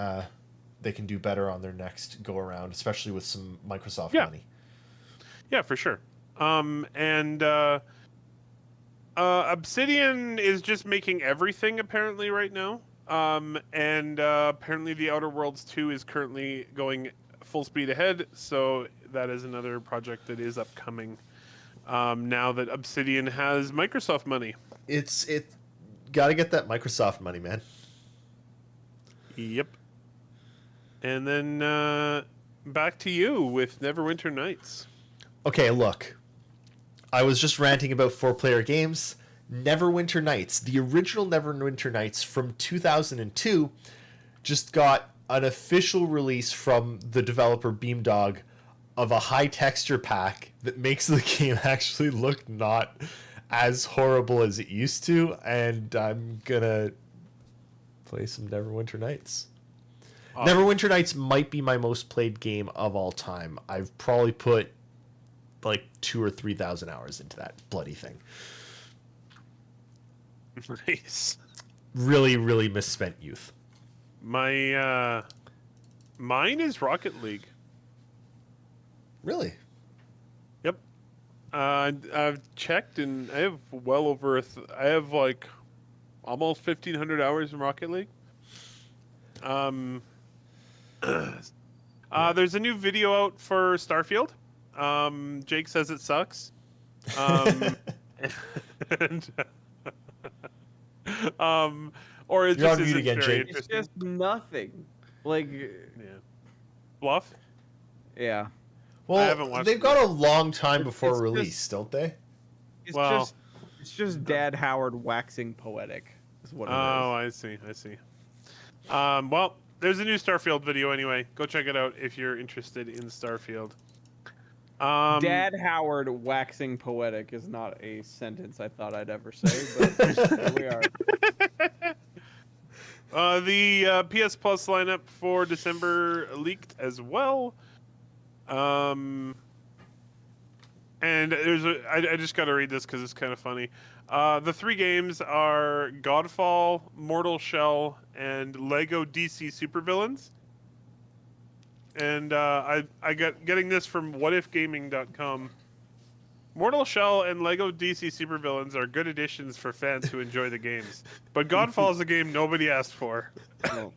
do better on their next go around, especially with some Microsoft money. Yeah, for sure. Obsidian is just making everything apparently right now. Apparently The Outer Worlds 2 is currently going full speed ahead, so that is another project that is upcoming now that Obsidian has Microsoft money. It got to get that Microsoft money, man. Yep. And then back to you with Neverwinter Nights. Okay, look. I was just ranting about 4-player games. Neverwinter Nights, the original Neverwinter Nights from 2002, just got an official release from the developer Beamdog of a high texture pack that makes the game actually look not as horrible as it used to, and I'm gonna play some Neverwinter Nights. Neverwinter Nights might be my most played game of all time. I've probably put like 2,000 or 3,000 hours into that bloody thing. Nice. Really, really misspent youth. Mine is Rocket League. Really? Yep. I've checked, and I have well over I have like almost 1,500 hours in Rocket League. There's a new video out for Starfield. Jake says it sucks. And, or it You're just on mute isn't again, very Jake. It's interesting. just nothing. Like, Yeah. Bluff? yeah. Well, haven't watched they've it got a long time before it's release, don't they? It's Well- just Dad Howard waxing poetic. Is what it is. I see. Well, there's a new Starfield video anyway. Go check it out if you're interested in Starfield. Dad Howard waxing poetic is not a sentence I thought I'd ever say, but here we are. The PS Plus lineup for December leaked as well. And I just got to read this because it's kind of funny. The 3 games are Godfall, Mortal Shell, and Lego DC Supervillains. And I got getting this from whatifgaming.com. Mortal Shell and Lego DC Supervillains are good additions for fans who enjoy the games. But Godfall is a game nobody asked for. No.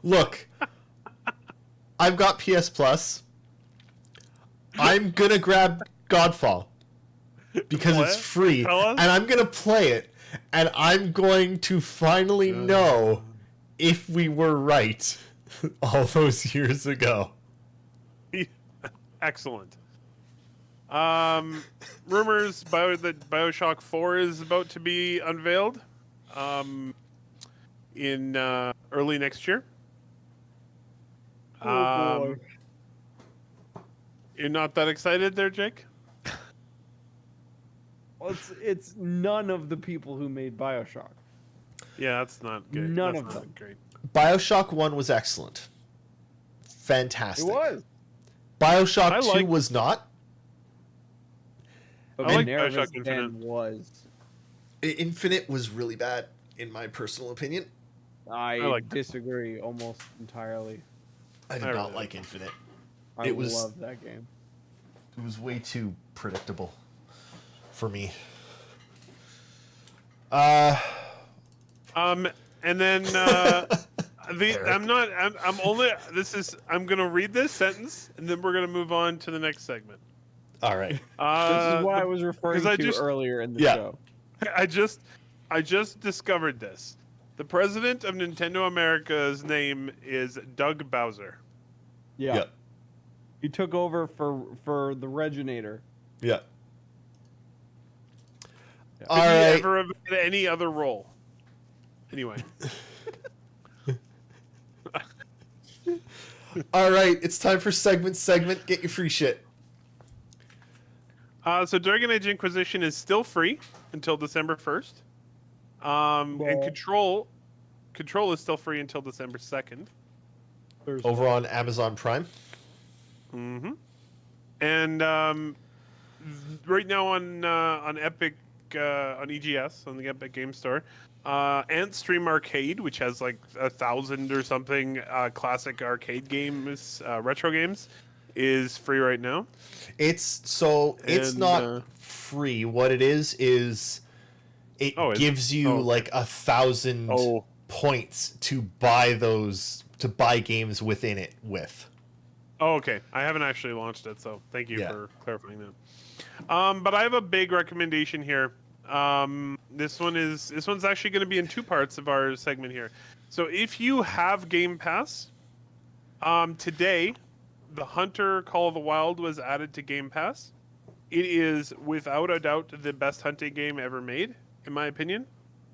Look, I've got PS Plus. I'm gonna grab Godfall because it's free, and I'm gonna play it, and I'm going to finally know if we were right all those years ago. Excellent. Rumors that BioShock 4 is about to be unveiled in early next year. Oh boy. You're not that excited there, Jake? Well, it's none of the people who made BioShock. Yeah, that's not good. None That's of not them. Great. BioShock 1 was excellent. Fantastic. It was. BioShock I 2 like- was not. But I like Nervous BioShock Den Infinite. was. Infinite was really bad, in my personal opinion. I like that. disagree almost entirely. I did I not really like Infinite. I It was- love that game. It was way too predictable for me. And then I'm gonna read this sentence and then we're gonna move on to the next segment. All right. This is what I was referring 'cause I to just- earlier in the Yeah. show. I just discovered this. The president of Nintendo America's name is Doug Bowser. Yeah. Yeah. He took over for the Reginator. Yeah. Did All he right. ever have had any other role? Anyway. All right. It's time for segment. Get your free shit. So Dragon Age Inquisition is still free until December 1st. And Well- Control is still free until December 2nd. Over on Amazon Prime. Mm-hmm. And right now on Epic, on EGS, on the Epic Game Store, Ant Stream Arcade, which has like 1,000 or something classic arcade games, retro games, is free right now. It's And, not free. What it is it gives you okay. like 1,000 points to buy games within it with. Oh, okay. I haven't actually launched it, so thank you Yeah. for clarifying that. But I have a big recommendation here. This one's actually going to be in 2 parts of our segment here. So if you have Game Pass, Today, the Hunter Call of the Wild was added to Game Pass. It is without a doubt the best hunting game ever made, in my opinion.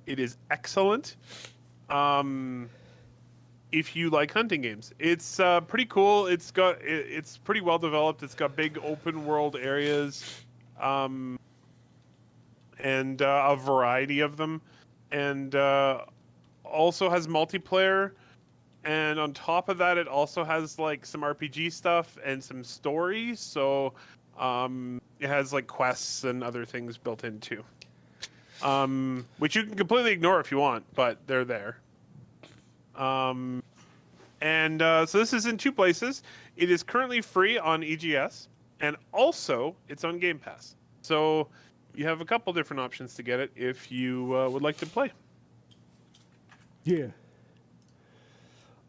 It is excellent. If you like hunting games, it's pretty cool. It's pretty well developed. It's got big open world areas, and a variety of them, and also has multiplayer. And on top of that, it also has like some RPG stuff and some stories. So it has like quests and other things built in too, which you can completely ignore if you want, but they're there. So this is in 2 places. It is currently free on EGS, and also it's on Game Pass. So you have a couple different options to get it if you would like to play. Yeah.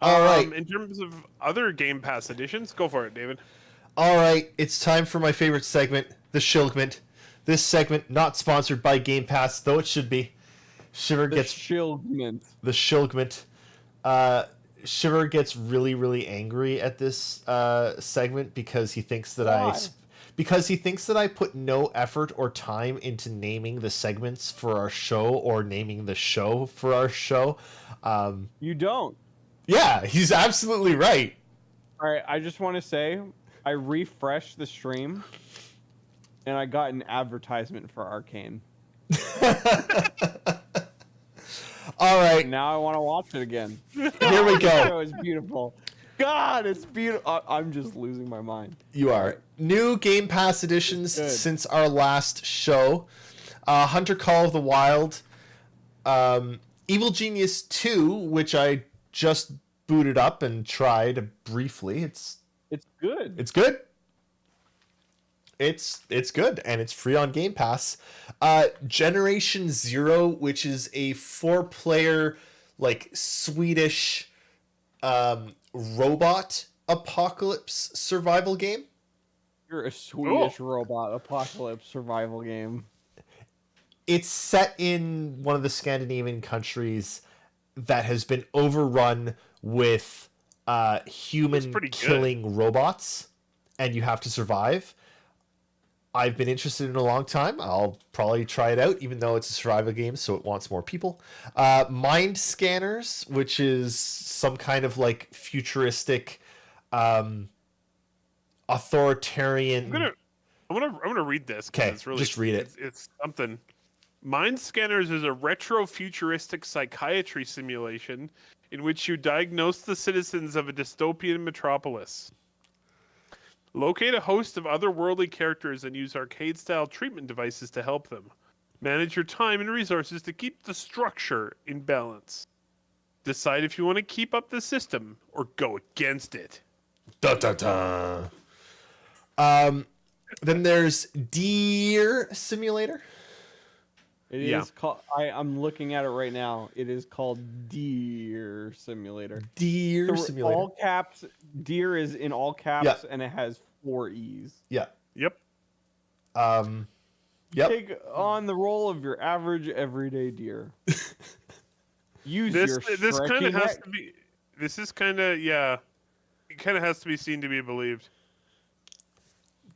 All right. In terms of other Game Pass editions, go for it, David. All right, it's time for my favorite segment, the Shilgment. This segment not sponsored by Game Pass, though it should be. Shiver gets Shilgment. The Shilgment. Shiver gets really, really angry at this segment because he thinks that I put no effort or time into naming the segments for our show or naming the show for our show. You don't. Yeah, he's absolutely right. All right, I just want to say, I refreshed the stream, and I got an advertisement for Arcane. All right. Now I want to watch it again. Here we go. It's beautiful. God, it's beautiful. I'm just losing my mind. You are. New Game Pass editions since our last show. Hunter Call of the Wild. Evil Genius 2, which I just booted up and tried briefly. It's good. It's good. It's good, and it's free on Game Pass. Generation Zero, which is a 4-player like Swedish robot apocalypse survival game. You're a Swedish robot apocalypse survival game. It's set in one of the Scandinavian countries that has been overrun with human killing robots, and you have to survive. I've been interested in a long time. I'll probably try it out, even though it's a survival game, so it wants more people. Mind Scanners, which is some kind of like futuristic, authoritarian. I'm gonna read this. Okay, it's really, just read it. It's something. Mind Scanners is a retro-futuristic psychiatry simulation in which you diagnose the citizens of a dystopian metropolis. Locate a host of otherworldly characters and use arcade-style treatment devices to help them. Manage your time and resources to keep the structure in balance. Decide if you want to keep up the system or go against it. Da da da. Then there's Deer Simulator. It is called. I'm looking at it right now. It is called Deer Simulator. Deer Simulator. All caps. Deer is in all caps, and it has 4 E's. Yeah. Yep. Yep. Take on the role of your average everyday deer. Use your this kind of neck. has to be. This is kind of It kind of has to be seen to be believed.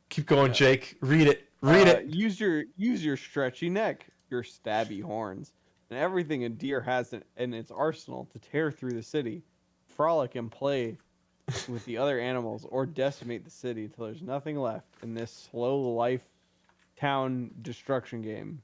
Keep going, Jake. Read it. Read it. Use your stretchy neck, your stabby horns, and everything a deer has in its arsenal to tear through the city, frolic and play with the other animals, or decimate the city till there's nothing left in this slow life town destruction game.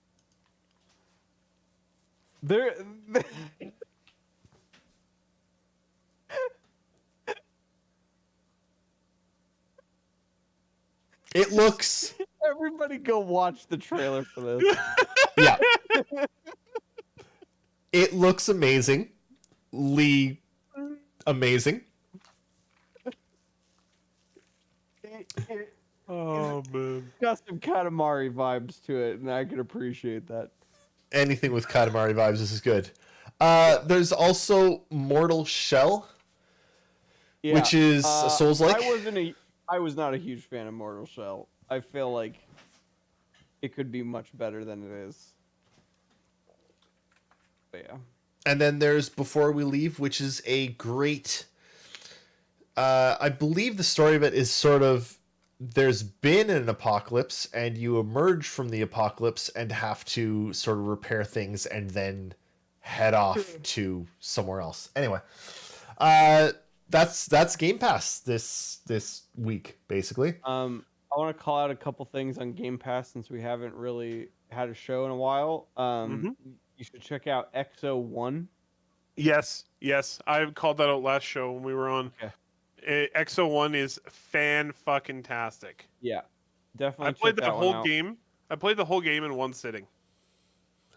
It looks. Everybody go watch the trailer for this. Yeah. It looks amazing. Amazing. Oh man. Got some Katamari vibes to it, and I can appreciate that. Anything with Katamari vibes, this is good. There's also Mortal Shell, which is a Souls-like. I was not a huge fan of Mortal Shell. I feel like it could be much better than it is. But yeah. And then there's Before We Leave, which is a great I believe the story of it is sort of there's been an apocalypse and you emerge from the apocalypse and have to sort of repair things and then head off to somewhere else. Anyway, that's Game Pass this week basically. I want to call out a couple things on Game Pass since we haven't really had a show in a while. You should check out XO1. Yes, I called that out last show when we were on. Okay. XO1 is fan-fucking-tastic. Yeah, definitely. I played check the that whole one out. game. I played the whole game in one sitting.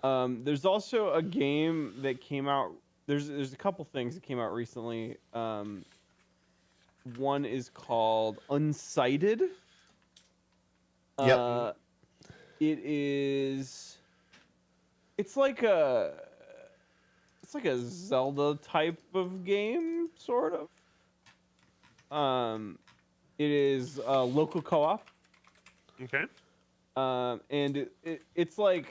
There's also a game that came out. There's a couple things that came out recently. One is called Unsighted. Yep. It's like a Zelda type of game, sort of. It is local co-op. Okay. And it's like,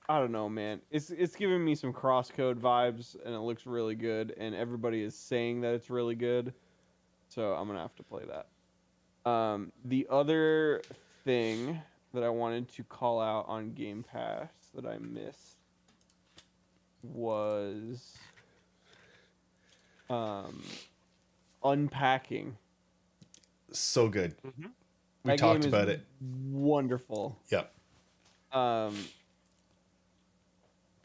I don't know, man. It's giving me some crosscode vibes, and it looks really good, and everybody is saying that it's really good, so I'm gonna have to play that. The other thing that I wanted to call out on Game Pass that I missed was Unpacking. So good. Mm-hmm. We That talked game about is it. Wonderful. Yep.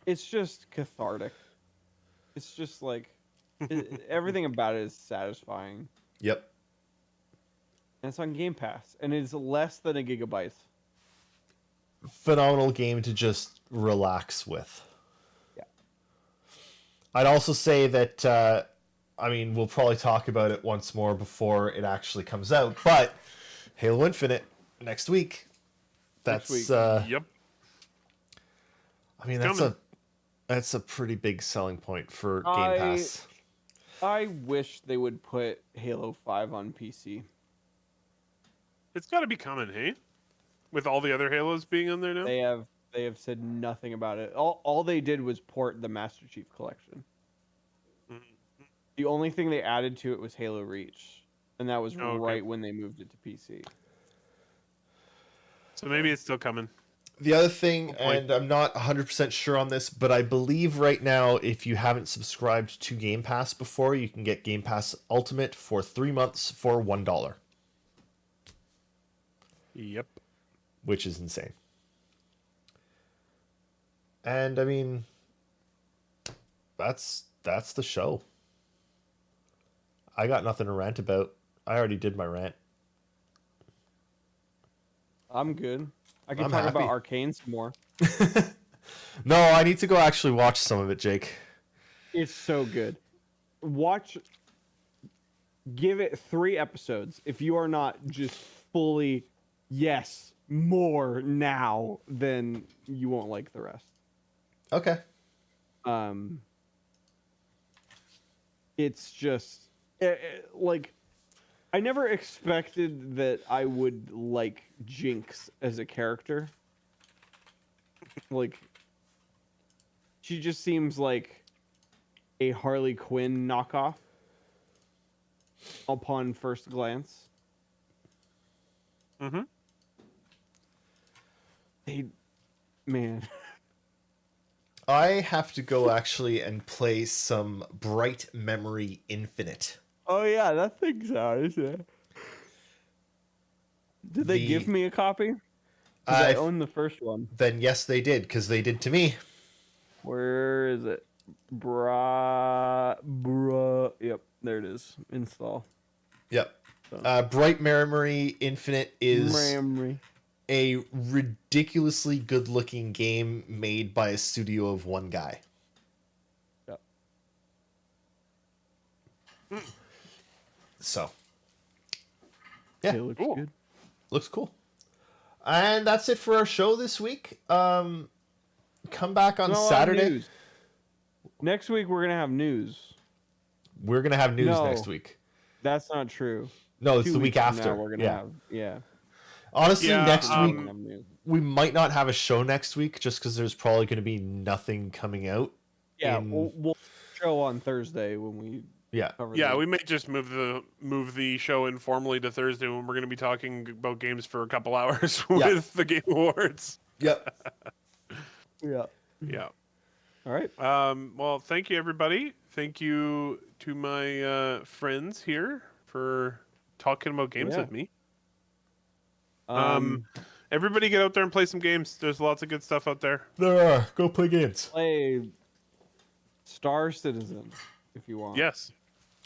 It's just cathartic. It's just like everything about it is satisfying. Yep. And it's on Game Pass, and it's less than a gigabyte. Phenomenal game to just relax with. Yeah. I'd also say that we'll probably talk about it once more before it actually comes out, but Halo Infinite next week. That's Next week. Yep. I mean, that's a pretty big selling point for Game Pass. I wish they would put Halo 5 on PC. It's got to be coming, hey? With all the other Halos being on there now? They have said nothing about it. All they did was port the Master Chief Collection. Mhm. The only thing they added to it was Halo Reach, and that was Oh, okay. right when they moved it to PC. So maybe it's still coming. The other thing, Good point. and I'm not 100% sure on this, but I believe right now, if you haven't subscribed to Game Pass before, you can get Game Pass Ultimate for 3 months for $1, Yep. which is insane. And I mean, that's the show. I got nothing to rant about. I already did my rant. I'm good. I can I'm talk about happy. Arcane some more. No, I need to go actually watch some of it, Jake. It's so good. Give it 3 episodes. If you are not just fully, yes, more now, then you won't like the rest. Okay. It's just like, I never expected that I would like Jinx as a character. Like, she just seems like a Harley Quinn knockoff upon first glance. Mm-hmm. Man. I have to go actually and play some Bright Memory Infinite. Oh yeah, that thing's out, isn't it? Did they give me a copy? 'Cause I own the first one. Then yes, they did, because they did to me. Where is it? Yep, there it is. Install. Yep. So. Bright Memory Infinite is Memory. a ridiculously good-looking game made by a studio of one guy. Yep. So, yeah, It looks Cool. good. looks cool. And that's it for our show this week. Come back on Not a lot of Saturday. news. Next week we're gonna have news. We're gonna have news No. next week. That's not true. No, it's 2 the week weeks from after. now we're gonna Yeah. have. Yeah. Honestly, Yeah, next We're week gonna have news. we might not have a show next week just because there's probably going to be nothing coming out. Yeah, in- we'll show on Thursday when we cover we may just move the show informally to Thursday when we're going to be talking about games for a couple hours with the Game Awards. Yep. Yeah. All right. Well, thank you, everybody. Thank you to my friends here for talking about games with me. Everybody get out there and play some games. There's lots of good stuff out there. There are. Go play games. Play Star Citizen if you want. Yes.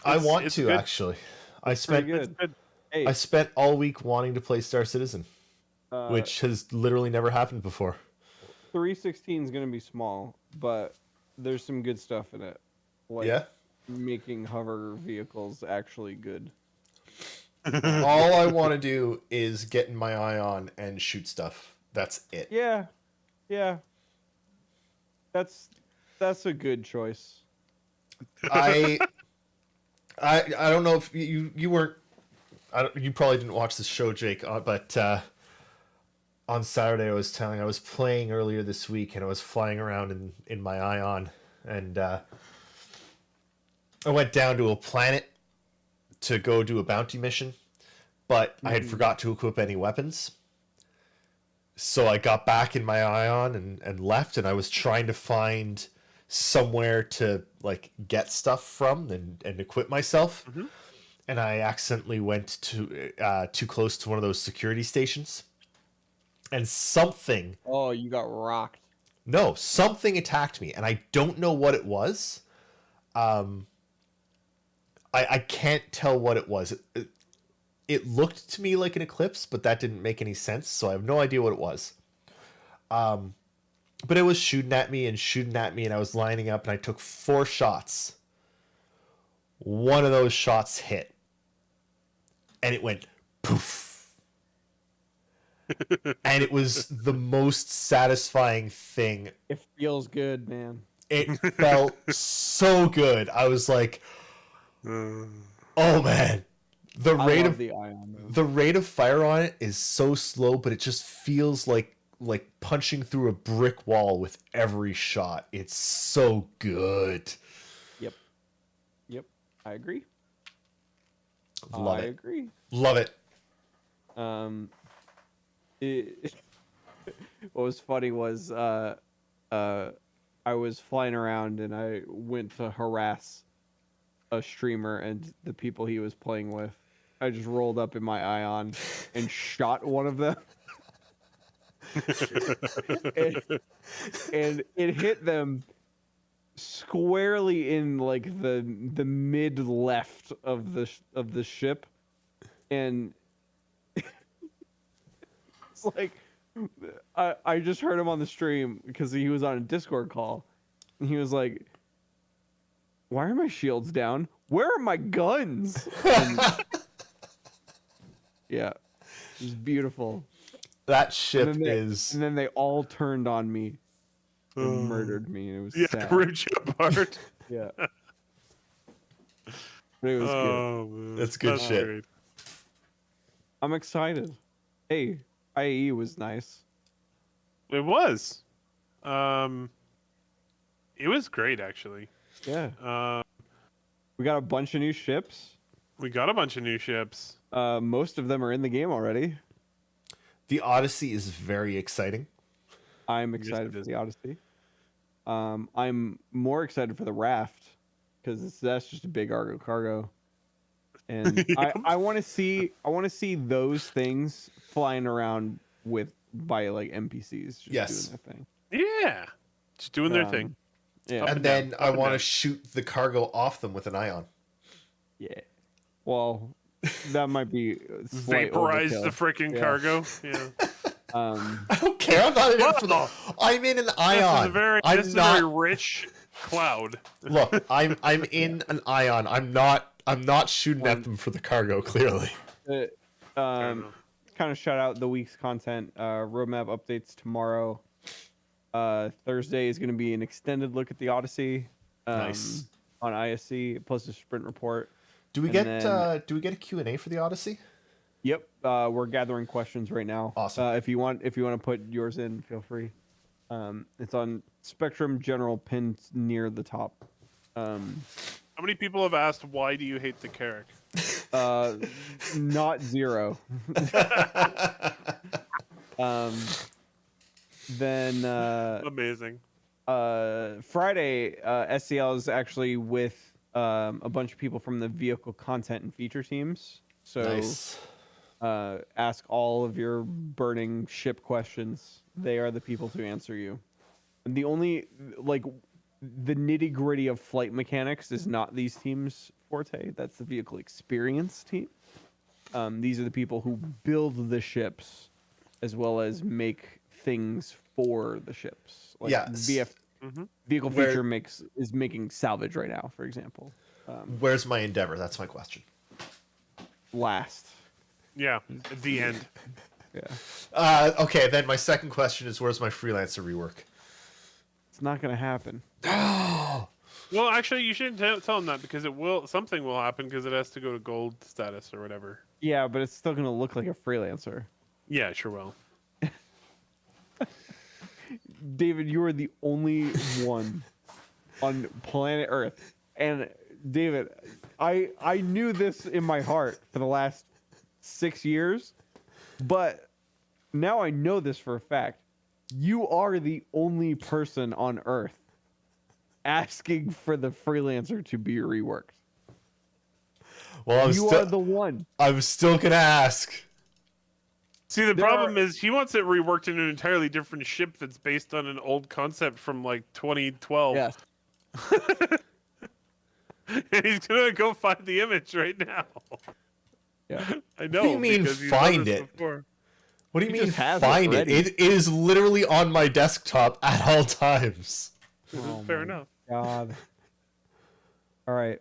I want to, good. actually. I spent Hey, I spent all week wanting to play Star Citizen, which has literally never happened before. 316 is going to be small, but there's some good stuff in it. Like making hover vehicles actually good. All I want to do is get in my Ion and shoot stuff. That's it. Yeah. That's a good choice. I don't know if you weren't. You probably didn't watch the show, Jake. But on Saturday, I was playing earlier this week, and I was flying around in my Ion, and I went down to a planet to go do a bounty mission, but I had forgot to equip any weapons. So I got back in my Ion and left, and I was trying to find somewhere to like get stuff from and equip myself. And I accidentally went to too close to one of those security stations. And something... Oh, you got rocked. No, something attacked me, and I don't know what it was. I can't tell what it was. It looked to me like an eclipse, but that didn't make any sense, so I have no idea what it was. But it was shooting at me, and I was lining up, and I took 4 shots. One of those shots hit. And it went poof. And it was the most satisfying thing. It feels good, man. It felt so good. I was like, oh man. The rate of fire on it is so slow, but it just feels like punching through a brick wall with every shot. It's so good. Yep. I agree. Love it. I agree. Love it. What was funny was I was flying around and I went to harass a streamer and the people he was playing with. I just rolled up in my Ion and shot one of them. and it hit them squarely in like the mid left of the ship, and it's like I just heard him on the stream because he was on a Discord call, and he was like, "Why are my shields down? Where are my guns?" And, yeah, it was beautiful. That ship and then they all turned on me and murdered me, and it was sad. Ripped you apart. Yeah. But it was good. Man. That's good shit. Great. I'm excited. Hey, IE was nice. It was. It was great, actually. Yeah. We got a bunch of new ships. Most of them are in the game already. The Odyssey is very exciting. I'm excited for the Odyssey. I'm more excited for the Raft because that's just a big cargo. And I want to see those things flying around by like NPCs just doing their thing. Yeah. Just doing their thing. Yeah. And then I want to shoot the cargo off them with an Ion. Yeah. Well, that might be vaporize the freaking cargo. Yeah. I don't care. I'm not in it for the. I'm in an Ion. This is a very rich cloud. Look, I'm in an Ion. I'm not shooting at them for the cargo. Clearly. Kind of shout out the week's content. Roadmap updates tomorrow. Thursday is going to be an extended look at the Odyssey. Nice. On ISC plus a sprint report. Do we get a Q&A for the Odyssey? Yep, we're gathering questions right now. Awesome. If you want to put yours in, feel free. It's on Spectrum General pinned near the top. How many people have asked, why do you hate the Carrick? Not zero. Then amazing. Friday, SCL is actually with a bunch of people from the vehicle content and feature teams. So Nice. Ask all of your burning ship questions. They are the people to answer you. And the only the nitty gritty of flight mechanics is not these teams' forte. That's the vehicle experience team. These are the people who build the ships as well as make things for the ships. Like vehicle feature is making salvage right now, for example. Where's my endeavor? That's my question. Last. Yeah, at the end. Yeah. Okay, then my second question is, where's my freelancer rework? It's not gonna happen. Well, actually, you shouldn't tell him that, because something will happen, because it has to go to gold status or whatever. Yeah, but it's still gonna look like a freelancer. Yeah, sure will. David, you are the only one on planet Earth. And David, I knew this in my heart for the last 6 years, but now I know this for a fact. You are the only person on Earth asking for the freelancer to be reworked. Well, you are the one. I'm still gonna ask. See, the problem is he wants it reworked in an entirely different ship that's based on an old concept from like 2012. Yes. And he's gonna go find the image right now. Yeah. I know. What do you mean because he's find done this it? before. What do you He mean just has find it? it It is literally on my desktop at all times. Fair enough. God. All right.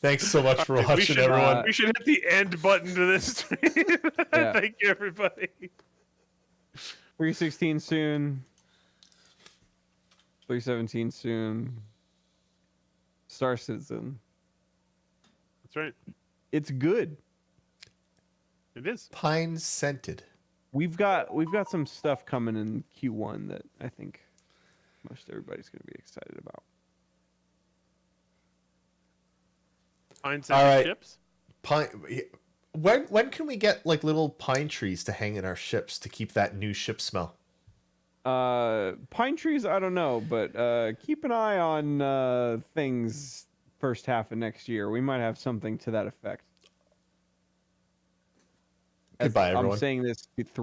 Thanks so much for watching, everyone. We should hit the end button to this stream. Yeah. Thank you, everybody. 316 soon. 317 soon. Star Citizen. That's right. It's good. It is. Pine scented. We've got some stuff coming in Q1 that I think most everybody's going to be excited about. Pine All right. ships. Pine. When can we get like little pine trees to hang in our ships to keep that new ship smell? Pine trees, I don't know, but keep an eye on things first half of next year. We might have something to that effect. Goodbye, everyone. I'm saying this to